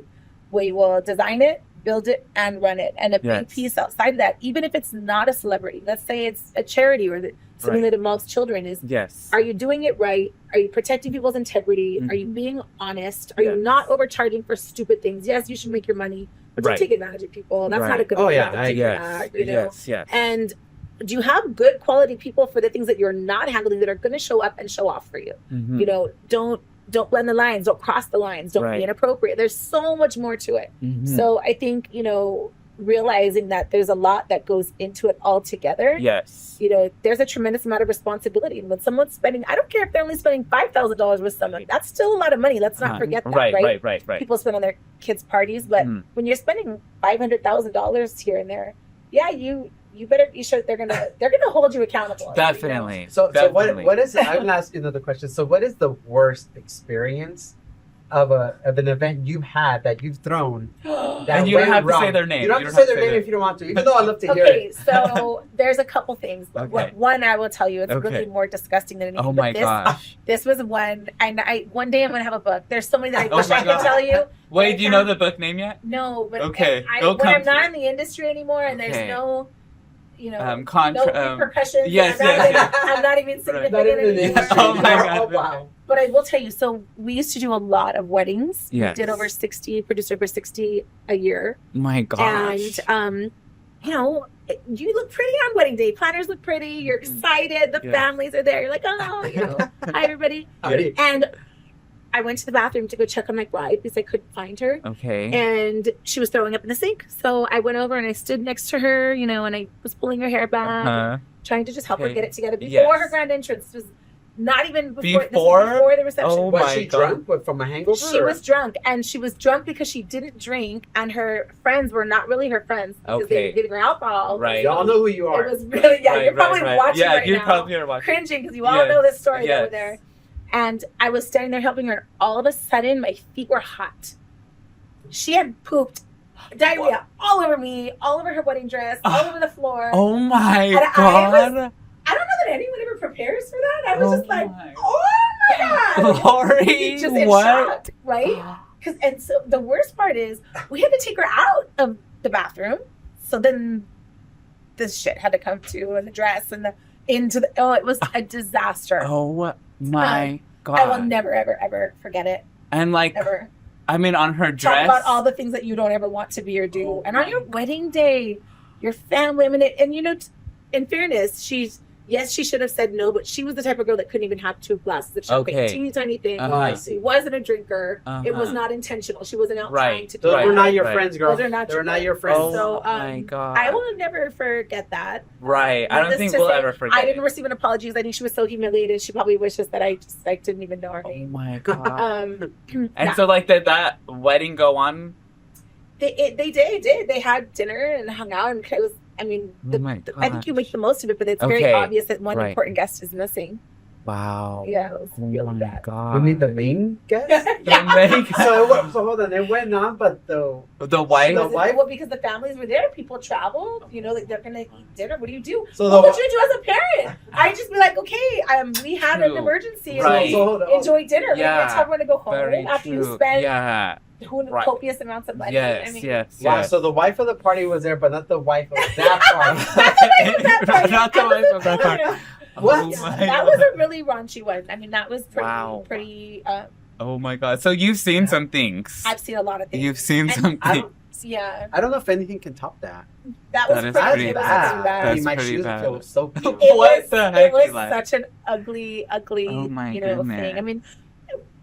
we will design it, build it, and run it. And a big Yes. piece outside of that, even if it's not a celebrity, let's say it's a charity or something Right. that involves children, is Yes. are you doing it right? Are you protecting people's integrity? Mhm. Are you being honest? Are you Yes. not overcharging for stupid things? Yes, you should make your money, but Right. don't take advantage of people. That's Right. not a good Oh, way yeah, to I- take Yes. that, you know? Yes. Yes. And do you have good quality people for the things that you're not handling that are going to show up and show off for you? Mhm. You know, don't blend the lines, don't cross the lines, don't Right. be inappropriate. There's so much more to it. Mhm. So I think, realizing that there's a lot that goes into it all together. Yes. There's a tremendous amount of responsibility. And when someone's spending, I don't care if they're only spending $5,000 with someone, that's still a lot of money. Let's not forget that, right? Right. People spend on their kids' parties, but Mhm. when you're spending $500,000 here and there, yeah, they're gonna hold you accountable. Definitely. So Definitely. what is? I'm gonna ask you another question. So what is the worst experience of an event you've had that you've thrown? That And you don't went have to say wrong? their name. You don't have to say their name if you don't want to. Even though I love to hear Okay, it. so there's a couple things. But Okay. one I will tell you, it's Okay. really more disgusting than anything. Oh but my gosh. This was one, and one day I'm gonna have a book. There's so many that I Oh wish my I could God. tell you. Wait, do you know the book name yet? No, but Okay, when go come I'm not to in the industry anymore, and Okay. there's no, no Contra. repercussions. yes, I'm not, yes, even, yes. I'm not even Right. significant Not even in the anymore. industry. Oh my God. Oh, wow. But I will tell you, so we used to do a lot of weddings. Yes. We did over 60, produced over 60 a year. My gosh. And you look pretty on wedding day. Planners look pretty. You're excited. The Yeah. families are there. You're like, hi everybody. Howdy. And I went to the bathroom to go check on my bride because I couldn't find her. Okay. And she was throwing up in the sink. So I went over and I stood next to her, and I was pulling her hair back, Uh-huh. trying to just help her Okay. get it together before Yes. her grand entrance. This was not even before, this Before? was before the reception. Oh Was my she God. drunk? What, from a hangover? She or- was drunk, and she was drunk because she didn't drink, and her friends were not really her friends because they Okay. were giving her alcohol. Right. Y'all know who you are. It was really, yeah, you're probably watching Yeah, right you now, probably are watching. cringing because you all Yes, know this story yes. over there. And I was standing there helping her, and all of a sudden, my feet were hot. She had pooped diarrhea all over me, all over her wedding dress, all over the floor. Oh my And I God. I don't know that anyone ever prepares for that. I was Oh just like, my- oh my God. Lori, Just in what? shock, right? And so the worst part is we had to take her out of the bathroom. So then this shit had to come to, and the dress and it was a disaster. Oh my God. I will never, ever, ever forget it. And like, Ever. I mean, on her Talk dress. about all the things that you don't ever want to be or do. Oh and on your wedding day, your family, in fairness, she should have said no, but she was the type of girl that couldn't even have 2 glasses of champagne. Okay. Teeny tiny thing. Uh-huh. I see. She wasn't a drinker. It was Uh-huh. not intentional. She wasn't out Right. trying to do Those Right. were not your Right. friends, girl. Those are not They were your not your friends. Oh So, my God. I will never forget that. Right. I don't Needless think to we'll say, ever forget. I didn't receive an apology. I think she was so humiliated. She probably wishes that I didn't even know her Oh name. my God. And And so, like, did that wedding go on? they did. They had dinner and hung out, and it was. I mean, Oh my I think you gosh. make the most of it, but it's very Okay, obvious that one right. important guest is missing. Wow. Yeah, it was Oh really my bad. god. You mean the main guest? So hold on, it went on, but the wife. The wife? Well, because the families were there, people traveled. You know, like they're gonna eat dinner. What do you do? So What the would you do as a parent? I'd just be like, okay, we had an True. emergency. Right. So hold on. Enjoy dinner. Like, Yeah. it's hard to go home Very after you true. spend Yeah. Right. copious amounts of money. Yes. I mean, Yes. Wow, Yes. so the wife of the party was there, but not the wife of that party. Not the wife of that party. What? Oh Yeah, my that God. was a really raunchy one. I mean, that was pretty, Wow. pretty. Oh my god. So you've seen some things. I've seen a lot of things. You've seen And some I things. don't, Yeah, I don't know if anything can top that. that was That is pretty, pretty it was bad. pretty bad. That's my pretty shoes bad. feel so cute. It What was, the heck, It was Eli? such an ugly, Oh my you know, goodness. thing. I mean,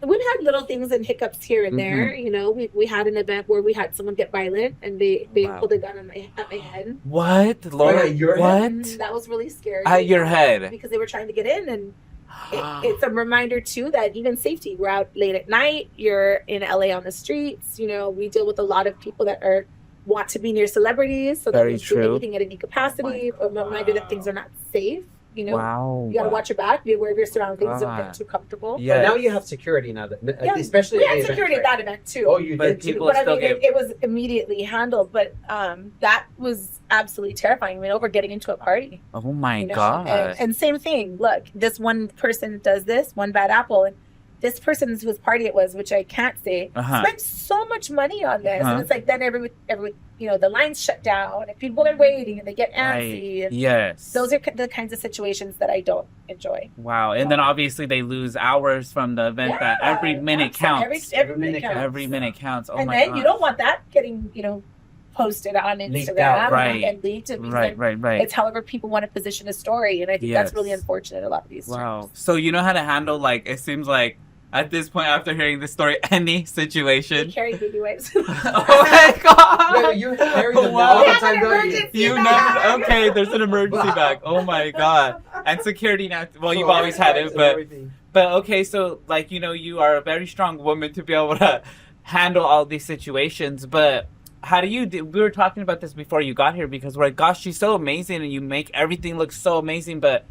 we've had little things and hiccups here and there. Mm-hmm. You know, we had an event where we had someone get violent and they Wow. pulled a gun at my head. What? Lord, Wait, your what? And that was really scary. At your head. Because they were trying to get in, and it's a reminder too that even safety. We're out late at night. You're in LA on the streets. You know, we deal with a lot of people that want to be near celebrities, so Very that they true. do anything at any capacity. A reminder that things are not safe. You know, Wow. you gotta watch your back, be aware of your surroundings, don't God. get too comfortable. But Yeah. now you have security now, Yeah, especially we at had the security at event, that event too. Oh, you But did too? people But I still mean, get- it was immediately handled. But that was absolutely terrifying. I mean, over getting into a party. Oh my You know? god. And same thing. Look, this one person does this, one bad apple, and this person whose party it was, which I can't say, Uh-huh. spent so much money on this, Uh-huh. and it's like then every the lines shut down and people are waiting and they get antsy. Right. And Yes. those are the kinds of situations that I don't enjoy. Wow. And then obviously they lose hours from the event. That Yeah, every minute absolutely. counts. Every minute counts. Every minute counts. Oh and my then god. you don't want that getting posted on Leaked Instagram out, right. and leaked. Because Right. then Right. Right. It's however people want to position a story, and I think that's Yes. really unfortunate. A lot of these. Wow. times. So you know how to handle, like, it seems like at this point after hearing this story, any They situation. carry baby wipes. Oh my god. Wait, you carry them Wow. all the We have time, an don't you? emergency You bag. never. Okay, there's an emergency Wow. bag. Oh my god. And security now. Well, you've So always had it, and but everything. okay. So like, you know, you are a very strong woman to be able to handle all these situations. But how do you do? We were talking about this before you got here because we're like, gosh, she's so amazing, and you make everything look so amazing. But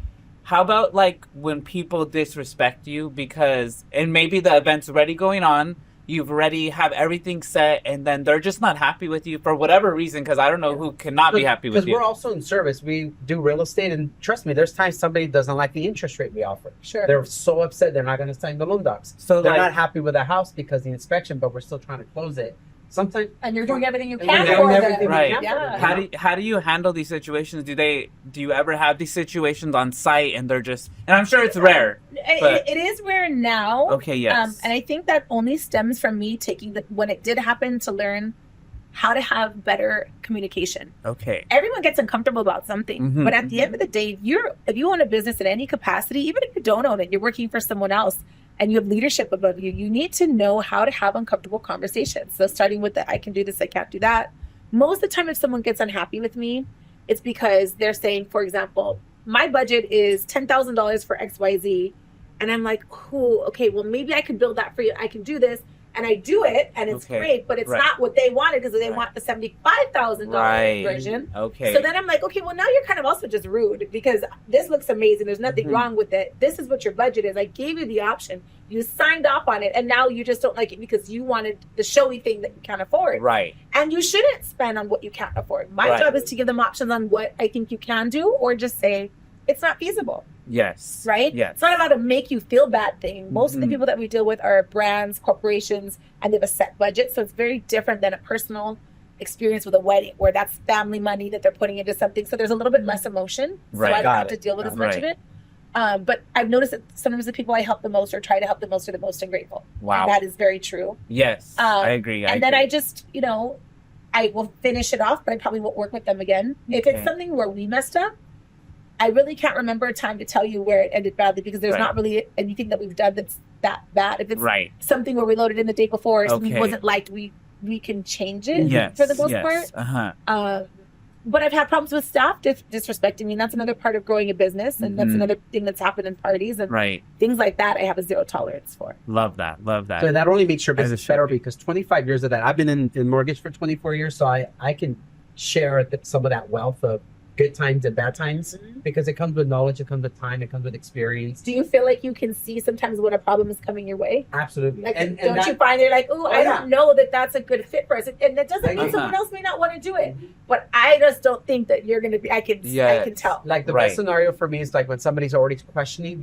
how about like when people disrespect you because, and maybe the event's already going on, you've already have everything set, and then they're just not happy with you for whatever reason? Because I don't know who cannot be happy with Because you. we're also in service. We do real estate, and trust me, there's times somebody doesn't like the interest rate we offer. Sure. They're so upset they're not going to sign the loan docs. So They're like, not happy with the house because the inspection, but we're still trying to close it. Sometimes And you're doing everything you And can we're for doing them. everything we Right. can for Yeah. them. how do you handle these situations? Do you ever have these situations on site and they're just, and I'm sure it's rare. But- It is rare now. Okay, yes. And I think that only stems from me taking when it did happen to learn how to have better communication. Okay. Everyone gets uncomfortable about something, Mhm. but at the end of the day, if you own a business in any capacity, even if you don't own it, you're working for someone else and you have leadership above you, you need to know how to have uncomfortable conversations. So starting with the I can do this, I can't do that. Most of the time, if someone gets unhappy with me, it's because they're saying, for example, my budget is $10,000 for XYZ. And I'm like, cool, okay, well, maybe I can build that for you. I can do this. And I do it, and it's Okay. great, but it's Right. not what they wanted because they Right. want the $75,000 Right. version. Okay. So then I'm like, okay, well, now you're kind of also just rude because this looks amazing. There's nothing Mhm. wrong with it. This is what your budget is. I gave you the option. You signed off on it, and now you just don't like it because you wanted the showy thing that you can't afford. Right. And you shouldn't spend on what you can't afford. My Right. job is to give them options on what I think you can do, or just say it's not feasible. Yes. Right? Yes. It's not about a make you feel bad thing. Most of the Mhm. people that we deal with are brands, corporations, and they have a set budget. So it's very different than a personal experience with a wedding where that's family money that they're putting into something. So there's a little bit less emotion. Right. So I don't Got have it. to deal with as Right. much of it. But I've noticed that sometimes the people I help the most or try to help the most are the most ungrateful. Wow. And that is very true. Yes. I agree. And then I just, I will finish it off, but I probably won't work with them again. If Okay. it's something where we messed up, I really can't remember a time to tell you where it ended badly because there's Right. not really anything that we've done that's that bad. If it's Right. something where we loaded in the day before, or something Okay. wasn't liked, we can change it Yes. for the most yes. part. Uh-huh. But I've had problems with staff disrespecting me. And that's another part of growing a business, and that's Mhm. another thing that's happened in parties and Right. things like that. I have a zero tolerance for. Love that. Love that. So that only makes your As it business should better be. because 25 years of that. I've been in mortgage for 24 years, so I can share some of that wealth of good times and bad times because it comes with knowledge, it comes with time, it comes with experience. Do you feel like you can see sometimes when a problem is coming your way? Absolutely. Like, and don't that, you find it like, I don't know that that's a good fit for us, and that doesn't mean Uh-huh. someone else may not want to do it. But I just don't think that you're gonna be. I can tell. like the Right. best scenario for me is like when somebody's already questioning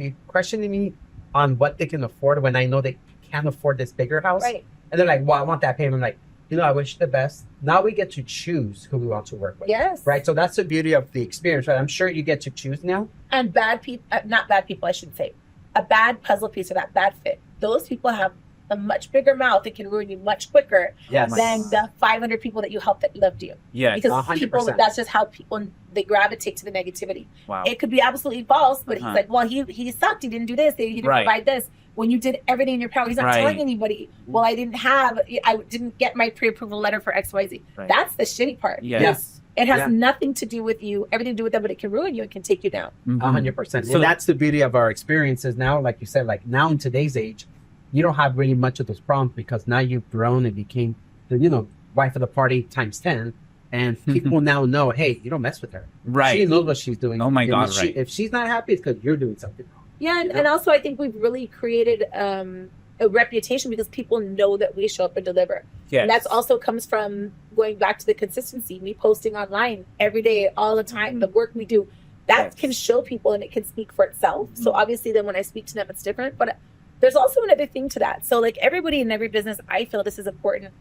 me on what they can afford when I know they can't afford this bigger house. Right. And they're like, well, I want that payment. I'm like, I wish you the best. Now we get to choose who we want to work with. Yes. Right. So that's the beauty of the experience, right? I'm sure you get to choose now. And bad people, not bad people, I should say, a bad puzzle piece or that bad fit. Those people have a much bigger mouth and can ruin you much quicker Yes. than the 500 people that you helped that loved you. Yes. Because 100%. people, that's just how people, they gravitate to the negativity. Wow. It could be absolutely false, but Uh-huh. he's like, well, he sucked. He didn't do this. He didn't Right. provide this. When you did everything in your power, he's not Right. telling anybody. Well, I didn't get my pre-approval letter for XYZ. Right. That's the shitty part. Yes. It has Yeah. nothing to do with you, everything to do with them, but it can ruin you and can take you down. Mhm. 100%. So- And that's the beauty of our experiences now. Like you said, like now in today's age, you don't have really much of those problems because now you've grown and became the, wife of the party times 10. And people now know, hey, you don't mess with her. Right. She knows what she's doing. Oh my And God, if right. if she's not happy, it's because you're doing something wrong. Yeah, and also I think we've really created a reputation because people know that we show up and deliver. Yes. And that's also comes from going back to the consistency, me posting online every day, all the time, the work we do. That Yes. can show people and it can speak for itself. So obviously then when I speak to them, it's different. But there's also another thing to that. So like everybody in every business, I feel this is important.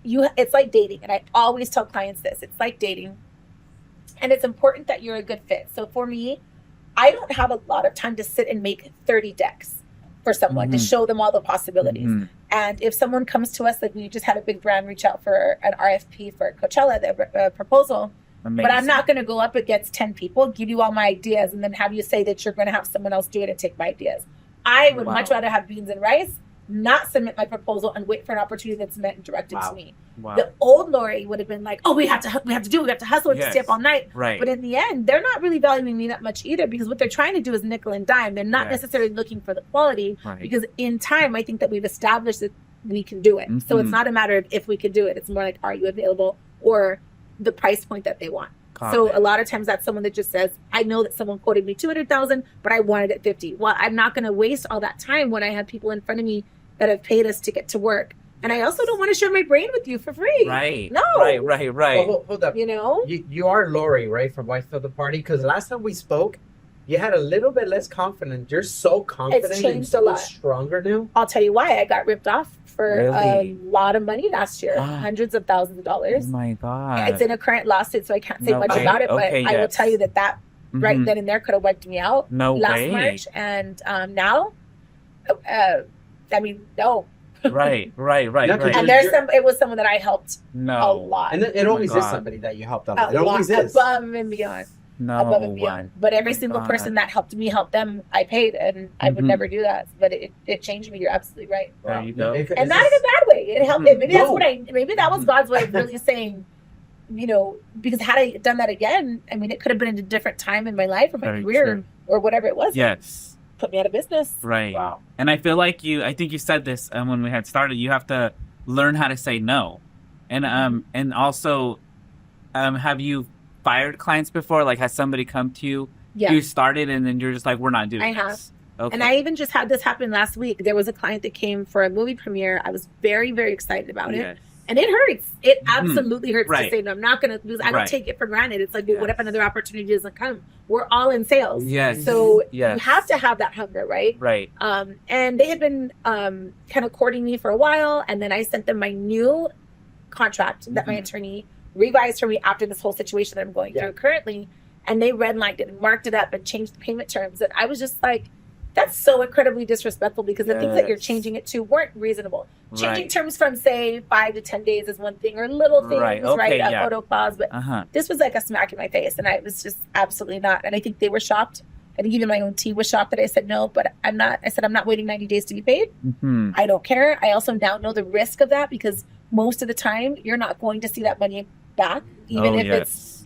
It's like dating. And I always tell clients this. It's like dating. And it's important that you're a good fit. So for me, I don't have a lot of time to sit and make 30 decks for someone to Mhm. show them all the possibilities. Mhm. And if someone comes to us, like we just had a big brand reach out for an RFP for Coachella, the proposal, Amazing. but I'm not going to go up against 10 people, give you all my ideas, and then have you say that you're going to have someone else do it and take my ideas. I would Wow. much rather have beans and rice, not submit my proposal and wait for an opportunity that's meant and directed Wow. to me. Wow. The old Lori would have been like, oh, we have to hustle, we have to Yes. stay up all night. Right. But in the end, they're not really valuing me that much either because what they're trying to do is nickel and dime. They're not Yes. necessarily looking for the quality Right. because in time, I think that we've established that we can do it. So it's Mhm. not a matter of if we can do it. It's more like, are you available or the price point that they want. Got So it. a lot of times that's someone that just says, I know that someone quoted me 200,000, but I wanted it 50. Well, I'm not going to waste all that time when I have people in front of me that have paid us to get to work. And I also don't want to share my brain with you for free. Right. No. Right. Well, hold up. You know? You are Lori, right, from Wife of the Party? Because last time we spoke, you had a little bit less confidence. You're so confident and changed a so lot. stronger now. I'll tell you why. I got ripped off for Really? a lot of money last year, Ah. hundreds of thousands of Oh dollars. my God. It's in a current lawsuit, so I can't say No much way. about it, but Okay, I will yes. tell you that right Mhm. then and there could have wiped me out No last way. March. And now, I mean, no. Right. Yeah, 'cause And you're- it was someone that I helped a No. lot. And it always God. is somebody that you helped out. A It always lot, is. above and beyond. No Above and beyond. one. But every My single God. person that helped me help them, I paid, and I would Mhm. never do that. But it changed me. You're absolutely right. There you go. And not in a bad way. It helped. Maybe that's No. maybe that was God's way of really saying, because had I done that again, I mean, it could have been at a different time in my life or my Very career true. or whatever it was. Yes. Put me out of business. Right. Wow. And I feel like I think you said this when we had started, you have to learn how to say no. And also, have you fired clients before? Like, has somebody come to you, Yeah. you started, and then you're just like, we're not doing I this. Okay. And I even just had this happen last week. There was a client that came for a movie premiere. I was very, very excited about it. Yes. And it hurts. It Mhm. absolutely hurts Right. to say no. I'm not going to lose. I don't Right. take it for granted. It's like, dude, what Yes. if another opportunity doesn't come? We're all in sales. Yes. So Yes. you have to have that hunger, right? Right. And they had been kind of courting me for a while. And then I sent them my new contract that my Mhm. attorney revised for me after this whole situation that I'm going Yeah. through currently. And they redlined it and marked it up and changed the payment terms. And I was just like, that's so incredibly disrespectful because the things that you're Yes. changing it to weren't reasonable. Changing Right. terms from, say, 5 to 10 days is one thing, or little things, Right, right? okay, A yeah. photo clause. But Uh-huh. this was like a smack in my face. And I was just absolutely not. And I think they were shocked. I think even my own team was shocked that I said no, but I'm not. I said, I'm not waiting 90 days to be paid. Hmm. I don't care. I also now know the risk of that because most of the time you're not going to see that money back, even Oh, if it's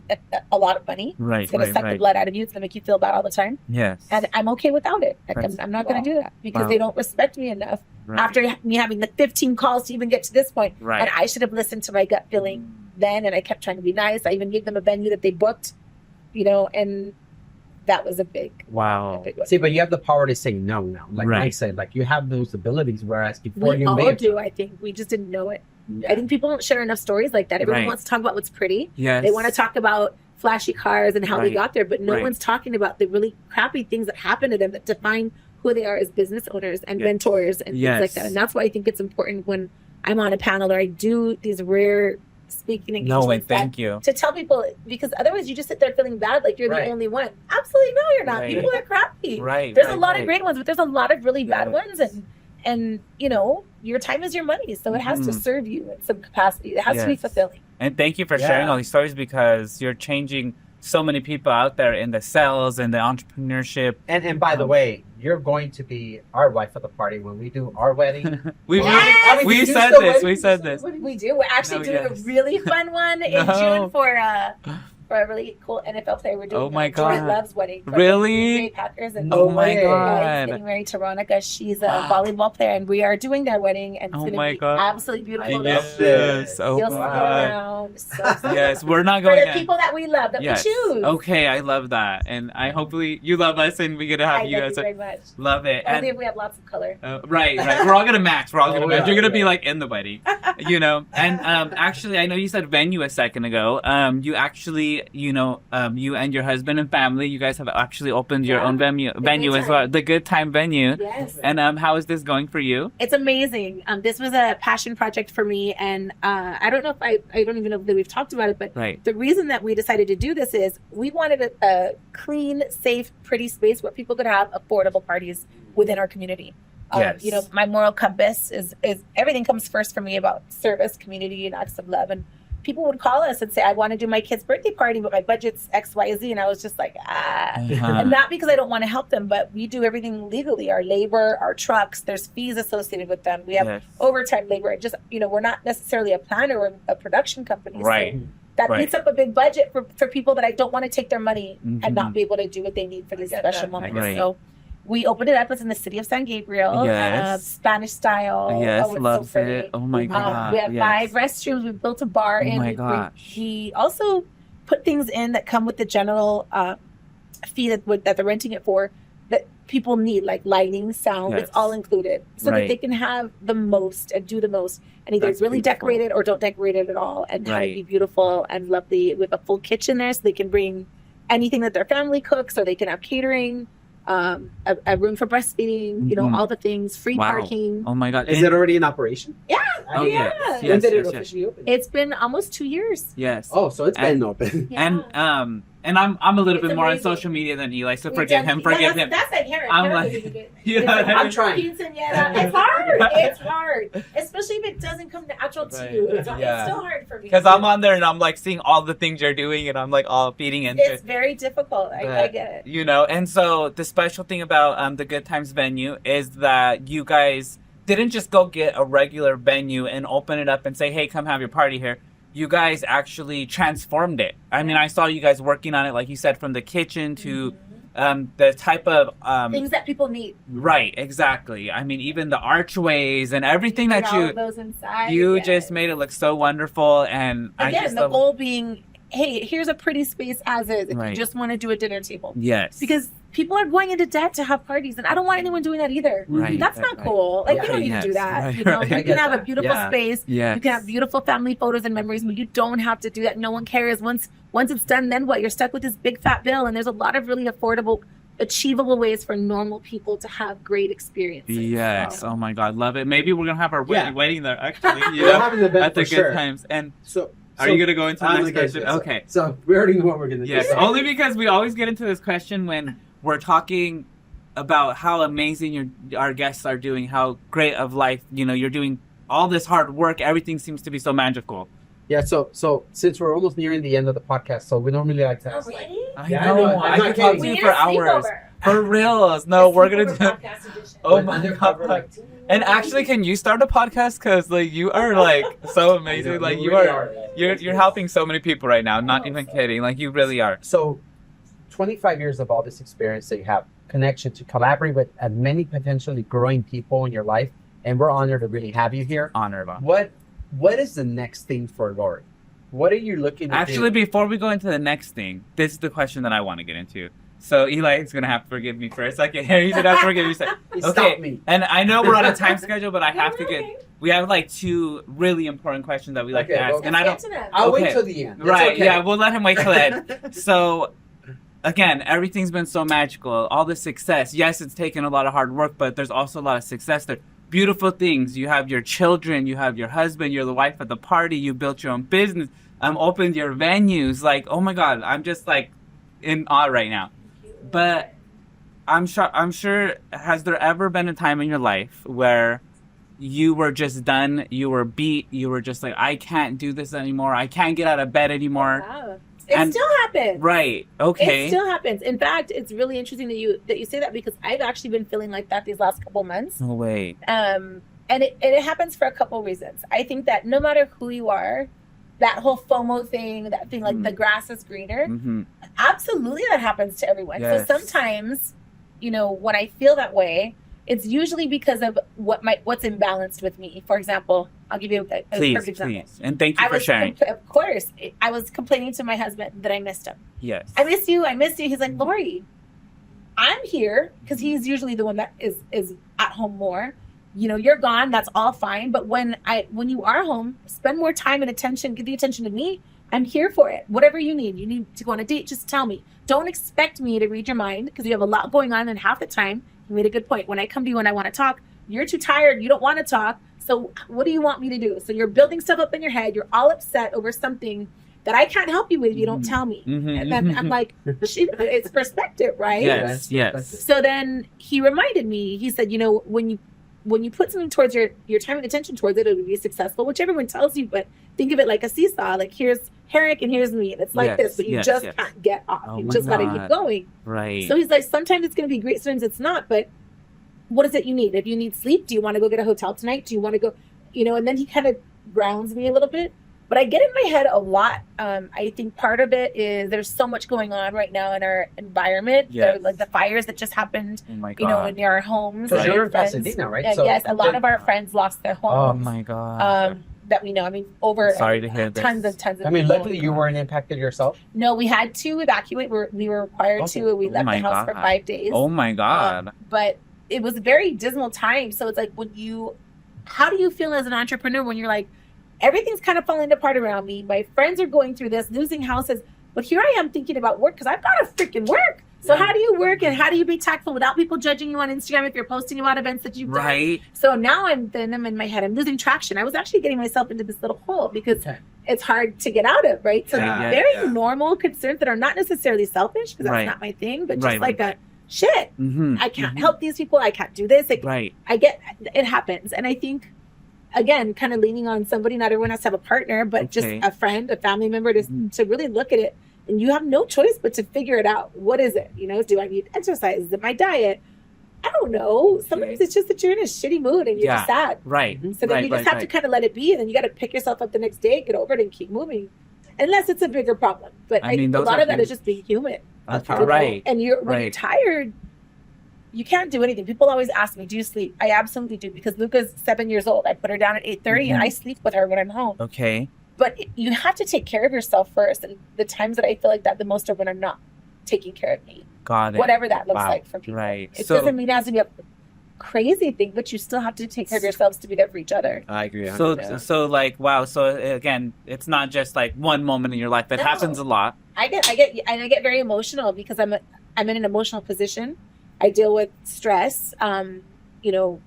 a lot of money. Right, It's going to right, suck the right. blood out of you. It's going to make you feel bad all the time. Yes. And I'm okay without it. Like, That's- I'm not going to do that because Wow. they don't respect me enough Right. after me having the 15 calls to even get to this point. Right. And I should have listened to my gut feeling then. And I kept trying to be nice. I even gave them a venue that they booked, you know, and that was a big Wow. one. See, but you have the power to say no now. Like Right. Mike said, like you have those abilities, whereas before We you all may have- do, I think. We just didn't know it. Yeah. I think people don't share enough stories like that. Everyone Right. wants to talk about what's pretty. Yes. They want to talk about flashy cars and how they Right. got there, but no Right. one's talking about the really crappy things that happen to them that define who they are as business owners and Yes. mentors and Yes. things like that. And that's why I think it's important when I'm on a panel or I do these rare speaking No, and engagements that- thank you. to tell people, because otherwise you just sit there feeling bad like you're Right. the only one. Absolutely no, you're not. Right. People are crappy. Right. There's right, a lot right. of great ones, but there's a lot of really bad Yes. ones, and you know, your time is your money, so it has to Mhm. serve you in some capacity. It has to be Yes. fulfilling. And thank you for Yeah. sharing all these stories because you're changing so many people out there in the sales and the entrepreneurship. And by the way, you're going to be our wife at the party when we do our wedding. we Yes! we did you said still this. wedding? We You said still this. wedding? We do. We're actually No, doing yes. a really fun one in No. June for a really cool NFL player. We're doing Oh my Jordan God. Love's wedding. from Really? the Green Bay Packers and Oh my way. Yeah, he's god. getting married to Veronica. She's a volleyball player, and we are doing their wedding, and it's Oh going my to be God. absolutely beautiful. I love Yes. this. Oh You'll my see it god. around. So excited. Yes, we're not For going the to. people that we love, that Yes. we choose. Okay, I love that, and I hopefully you love us, and we're gonna have I you love guys you very much. love it. Only And if we have lots of color. right, we're all gonna match. We're all gonna Oh, match. yeah, You're gonna be yeah. like in the wedding, you know. And actually, I know you said venue a second ago. You actually, you and your husband and family, you guys have actually opened your Yeah. own venue Good as well, Time. the Good Time venue. Yes. And how is this going for you? It's amazing. This was a passion project for me, and I don't know if I don't even know that we've talked about it, but Right. the reason that we decided to do this is we wanted a clean, safe, pretty space where people could have affordable parties within our community. Yes. You know, my moral compass is everything comes first for me about service, community, and acts of love. And people would call us and say, I want to do my kid's birthday party, but my budget's X, Y, Z. And I was just like, Uh-huh. And not because I don't want to help them, but we do everything legally. Our labor, our trucks, there's fees associated with them. We have Yes. overtime labor. Just, we're not necessarily a planner or a production company. So Right. that Right. eats up a big budget for people that I don't want to take their money Mhm. and not be able to do what they need for these special moments. Right. So we opened it up. It's in the city of San Gabriel, Yes. Spanish style. Yes, it's loves so pretty. it. Oh my god. We have yes. 5 restrooms. We built a bar, Oh and my we gosh. also put things in that come with the general fee that they're renting it for, that people need, like lighting, sound. Yes. It's all included, so Right. that they can have the most and do the most, and either That's really beautiful. decorate it or don't decorate it at all, and have it Right. be beautiful and lovely with a full kitchen there, so they can bring anything that their family cooks, or they can have catering. A room for breastfeeding, Mhm. all the things, free Wow. parking. Oh my god. Is And- it already in operation? Yeah. Oh, yes. Yeah. Yes, When did it yes. officially open? It's been almost 2 years. Yes. Oh, so it's been And- open. Yeah. And I'm a little It's bit more on amazing. social media than Eli, so We've forgive done- him. Forgive yeah, him. That's inherent. I'm Inherent like- with it. You know It's what I like, I'm trying. quinceañera. It's hard. It's hard, especially if it doesn't come natural to Right. you. It's Yeah. still hard for me. Because I'm on there and I'm like seeing all the things you're doing and I'm like all feeding into It's very difficult. I But, get it. And so the special thing about the Good Times venue is that you guys didn't just go get a regular venue and open it up and say, hey, come have your party here. You guys actually transformed it. I mean, I saw you guys working on it, like you said, from the kitchen to the type of Things that people need. right, exactly. I mean, even the archways and everything Put that all you of those inside. you yes. just made it look so wonderful. And I Again, just the love- goal being, hey, here's a pretty space as is. If Right. you just want to do a dinner table, yes, because people are going into debt to have parties, and I don't want anyone doing that either. Right, That's right, not right. cool. Like, Yeah. you don't need Yes, to do that. right, You know, right. you I can get have a that. beautiful Yeah. space. yes. You can have beautiful family photos and memories, but you don't have to do that. No one cares. Once it's done, then what? You're stuck with this big fat bill, and there's a lot of really affordable, achievable ways for normal people to have great experiences. Yes. So, Oh my God, love it. Maybe we're gonna have our Yeah. wedding there actually. You We're know, having an event at the for Good sure. Times. And So, are you gonna go into the I'm next gonna get question? to it. Okay. So we already know what we're gonna Yes. do. Only because we always get into this question when we're talking about how amazing our guests are doing, how great of life. You're doing all this hard work. Everything seems to be so magical. Yeah. So since we're almost nearing the end of the podcast, so we normally like to ask. Already? I Yeah, I know. know. I'm I not could talk kidding. to We you need for a hours. sleepover. For reals. No, A we're gonna sleepover do. podcast edition. Oh When my undercover, God. And actually, can you start a podcast? Because like you are like so amazing. Like you really are. You're helping so many people right now. Not even kidding. Like you really are. So, 25 years of all this experience that you have, connection to collaborate with as many potentially growing people in your life, and we're honored to really have you here. Honor, Bob. What is the next thing for Lori? What are you looking to Actually, do? before we go into the next thing, this is the question that I want to get into. So Eli is gonna have to forgive me for a second here. He's gonna have to forgive me. Stop me. And I know we're on a time schedule, but I No, have to no, get. okay. We have like 2 really important questions that we like to Okay, ask, well, and I don't. I'll Okay. wait till the end. It's Right? okay. Yeah, we'll let him wait till the end. So, again, everything's been so magical. All the success. Yes, it's taken a lot of hard work, but there's also a lot of success there. Beautiful things. You have your children. You have your husband. You're the wife at the party. You built your own business. Opened your venues. Like, oh my God, I'm just like in awe right now. But I'm sure. Has there ever been a time in your life where you were just done? You were beat. You were just like, I can't do this anymore. I can't get out of bed anymore. Yeah. It And- still happens. Right. Okay. It still happens. In fact, it's really interesting that you say that because I've actually been feeling like that these last couple months. No way. And it happens for a couple reasons. I think that no matter who you are, that whole FOMO thing, that thing like the grass is greener, Mm-hmm. absolutely that happens to everyone. Yes. So sometimes, when I feel that way, it's usually because of what's imbalanced with me. For example, I'll give you a Please, perfect example. please, and thank you I for was, sharing. of course, I was complaining to my husband that I missed him. Yes. I miss you. He's like, Lori, I'm here because he's usually the one that is at home more. You're gone. That's all fine. But when you are home, spend more time and attention. Give the attention to me. I'm here for it. Whatever you need to go on a date, just tell me. Don't expect me to read your mind because you have a lot going on. And half the time, you made a good point. When I come to you and I want to talk, you're too tired. You don't want to talk. So what do you want me to do? So you're building stuff up in your head. You're all upset over something that I can't help you with if you don't tell me. Mhm, And then mhm. I'm like, it's perspective, right? Yes. Yes. So then he reminded me, he said, when you put something towards your time and attention towards it, it'll be successful, which everyone tells you, but think of it like a seesaw. Like here's Herrick and here's me. And it's like Yes, this, but you yes, just yes. can't get off. Oh You my just got to God. keep going. Right. So he's like, sometimes it's going to be great, sometimes it's not, but what is it you need? If you need sleep, do you want to go get a hotel tonight? Do you want to go, and then he kind of grounds me a little bit. But I get in my head a lot. I think part of it is there's so much going on right now in our environment. Yes. There, like the fires that just happened, oh my God. in our homes. Because and you're in friends. Pasadena, right? And yes, a lot of our friends lost their Oh homes. my God. That we know. I mean, over Sorry to hear this. tons of I mean, people. luckily you weren't impacted yourself. No, we had to evacuate. We were required to. We Oh left my the house for God. 5 days. Oh my God. But it was a very dismal time. So it's like how do you feel as an entrepreneur when you're like, everything's kind of falling apart around me. My friends are going through this, losing houses. But here I am thinking about work because I've got to freaking work. So Yeah. how do you work and how do you be tactful without people judging you on Instagram if you're posting about events that you've done? Right. So now I'm in my head. I'm losing traction. I was actually getting myself into this little hole because Okay. it's hard to get out of, right? So Yeah, very yeah. normal concerns that are not necessarily selfish because that's Right. not my thing, but just Right, like a shit. Mm-hmm. I can't help these people. I can't do this. Like, Right. I get it happens. And I think, again, kind of leaning on somebody, not everyone has to have a partner, but just Okay. a friend, a family member to really look at it. And you have no choice but to figure it out. What is it? Do I need exercise? Is it my diet? I don't know. Sometimes it's just that you're in a shitty mood and you're just sad. Right. So then you just have to kind of let it be. And then you got to pick yourself up the next day, get over it, and keep moving. Unless it's a bigger problem. But I mean, a those lot are of that huge. is just being human. That's you know? right. And when you're Right. tired, you can't do anything. People always ask me, do you sleep? I absolutely do because Luca's 7 years old. I put her down at 8:30 and I sleep with her when I'm home. Okay. But you have to take care of yourself first. And the times that I feel like that the most are when I'm not taking care of me. Got it. Whatever that looks Wow. like for people. Right. It So- doesn't mean it has to be a crazy thing, but you still have to take care of yourselves to be there for each other. I agree. So like, wow. So again, it's not just like one moment in your life. It No. happens a lot. I get very emotional because I'm in an emotional position. I deal with stress,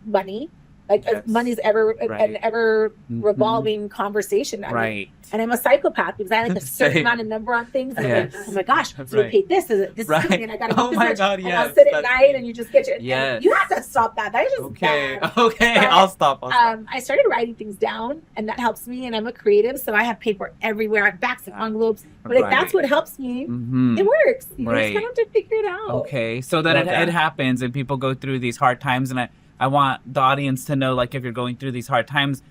money. Like Yes. money's ever Right. an ever Mhm. revolving conversation. I mean, Right. and I'm a psychopath because I like a certain Same. amount of number on things. And Yes. I'm like, oh my gosh, so Right. we paid this. This Right. is and I got to Oh my God, And I'll yes, sit at that's- night and you just get your. and Yes. You have to stop that. That is just Okay. bad. Okay. But, I'll stop. I started writing things down, and that helps me. And I'm a creative, so I have paper everywhere. I have backs and envelopes. But if that's what helps me, Mm-hmm. it works. You Right. just kind of have to figure it out. Okay, so that it happens and people go through these hard times, and I want the audience to know, like, if you're going through these hard times,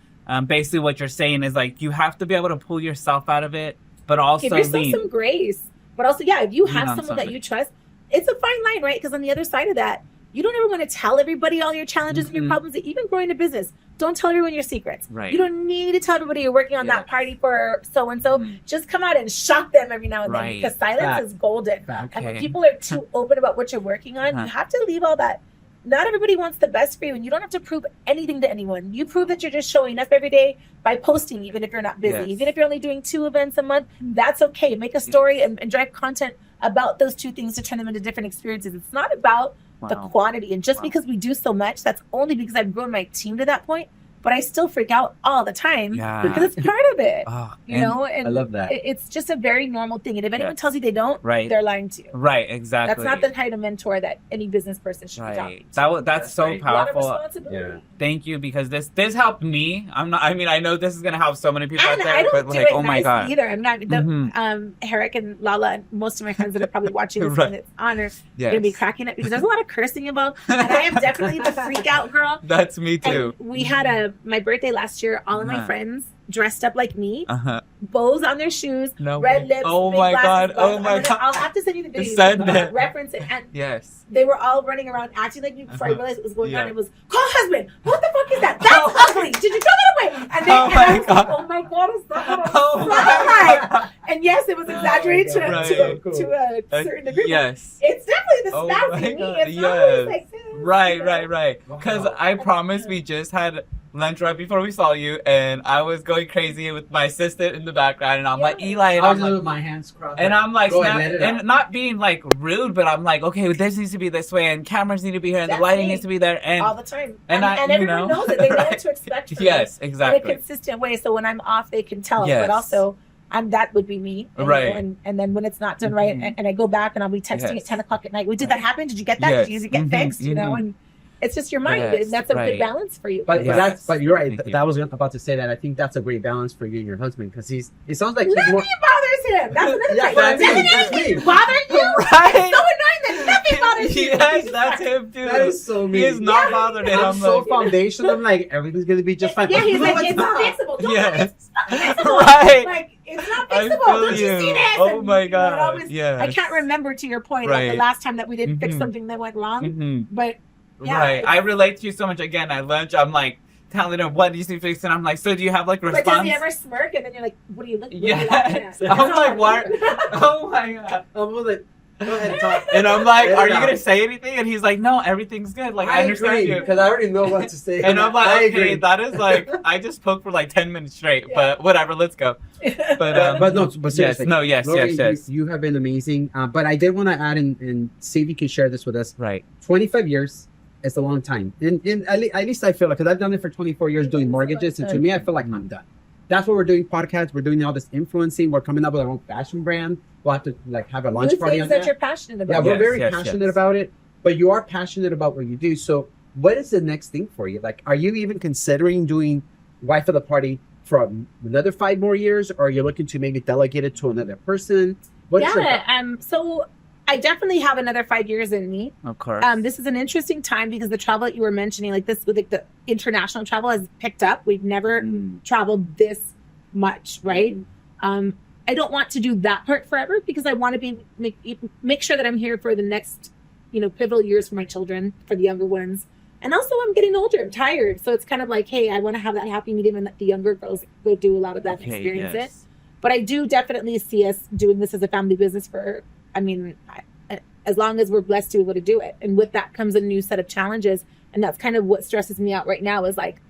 basically what you're saying is like you have to be able to pull yourself out of it, but also Give yourself lean. some grace. But also, if you Lean have on someone that somebody. you trust, it's a fine line, right? Because on the other side of that, You don't ever want to tell everybody all your challenges and your problems, even growing a business. Don't tell everyone your secrets. Right. You don't need to tell everybody you're working on that party for so-and-so. Just come out and shock them every now and then, because silence is golden. And when people are too open about what you're working on, you have to leave all that. Not everybody wants the best for you, and you don't have to prove anything to anyone. You prove that you're just showing up every day by posting, even if you're not busy. Even if you're only doing 2 events a month, that's okay. Make a story and drive content about those 2 things to turn them into different experiences. It's not about the quantity. And just because we do so much, that's only because I've grown my team to that point. But I still freak out all the time because it's part of it. You know, and I love that. It's just a very normal thing. And if anyone tells you they don't, they're lying to you. Right, exactly. That's not the kind of mentor that any business person should be talking to. That's so powerful. Thank you, because this helped me. I know this is gonna help so many people out there, but like, oh my god. Either I'm not. Herrick and Lala and most of my friends that are probably watching this when it's on are gonna be cracking it, because there's a lot of cursing involved, and I am definitely the freak out girl. That's me too. And we had my birthday last year. All of my friends dressed up like me, bows on their shoes, red lips. Oh my god! Oh my god! I'll have to send you the video. Send it. Reference it. And they were all running around acting like me before I realized what was going on. It was, call husband. What the fuck is that? That's ugly. Did you throw that away? And then I was like, oh my god, is that what I'm like? And yes, it was exaggerated to a certain degree. Yes, it's definitely the sassy me. It's not always like this. Right. Because I promise we just had lunch right before we saw you, and I was going crazy with my assistant in the background, and I'm like, Eli, and I'm like, with my hands crossed, and I'm like, and not being like rude, but I'm like, okay, this needs to be this way, and cameras need to be here, and the lighting needs to be there, and all the time, and everyone knows it. They know what to expect from yes, me exactly, in a consistent way. So when I'm off, they can tell. But also, that would be me, and then when it's not done right, and I go back and I'll be texting at 10 o'clock at night. Did that happen? Did you get that? Did you get fixed? You know, and it's just your mind, and that's a good balance for you. But you're right. That was about to say that. I think that's a great balance for you and your husband, because it sounds like he's more. Nothing bothers him. That's another thing. That's me. Bother you? Right. It's so annoying that nothing bothers you. Yes, that's him too. That is so mean. He is not bothered, and I'm so foundational. I'm like, everything's gonna be just fine. Yeah, he's like, it's not fixable. Yes. Right. Like, it's not fixable. Don't you see this? Oh my god. Yeah. I can't remember, to your point, like the last time that we didn't fix something that went wrong, but. Yeah, right. I relate to you so much. Again, at lunch, I'm like telling him what needs to be fixed, and I'm like, so do you have like response? But does he ever smirk? And then you're like, what are you looking at? I'm like, what? Oh my god. I'm like, go ahead and talk. And I'm like, are you gonna say anything? And he's like, no, everything's good. Like, I understand you, because I already know what to say. And I'm like, okay, that is like, I just spoke for like 10 minutes straight, but whatever, let's go. But seriously, yes. You have been amazing. But I did want to add and see if you can share this with us. Right. 25 years. It's a long time. And at least I feel like, because I've done it for 24 years doing mortgages, and to me, I feel like I'm done. That's what we're doing, podcasts. We're doing all this influencing. We're coming up with our own fashion brand. We'll have to like have a lunch party on that. You're passionate about. Yeah, we're very passionate about it. But you are passionate about what you do. So what is the next thing for you? Like, are you even considering doing Wife of the Party for another 5 more years? Or are you looking to maybe delegate it to another person? So I definitely have another 5 years in me. Of course. This is an interesting time because the travel that you were mentioning, like this, like the international travel has picked up. We've never traveled this much, right? I don't want to do that part forever, because I want to make sure that I'm here for the next, pivotal years for my children, for the younger ones. And also I'm getting older, I'm tired. So it's kind of like, hey, I want to have that happy medium and let the younger girls go do a lot of that and experience it. But I do definitely see us doing this as a family business for, as long as we're blessed to be able to do it. And with that comes a new set of challenges. And that's kind of what stresses me out right now, is like,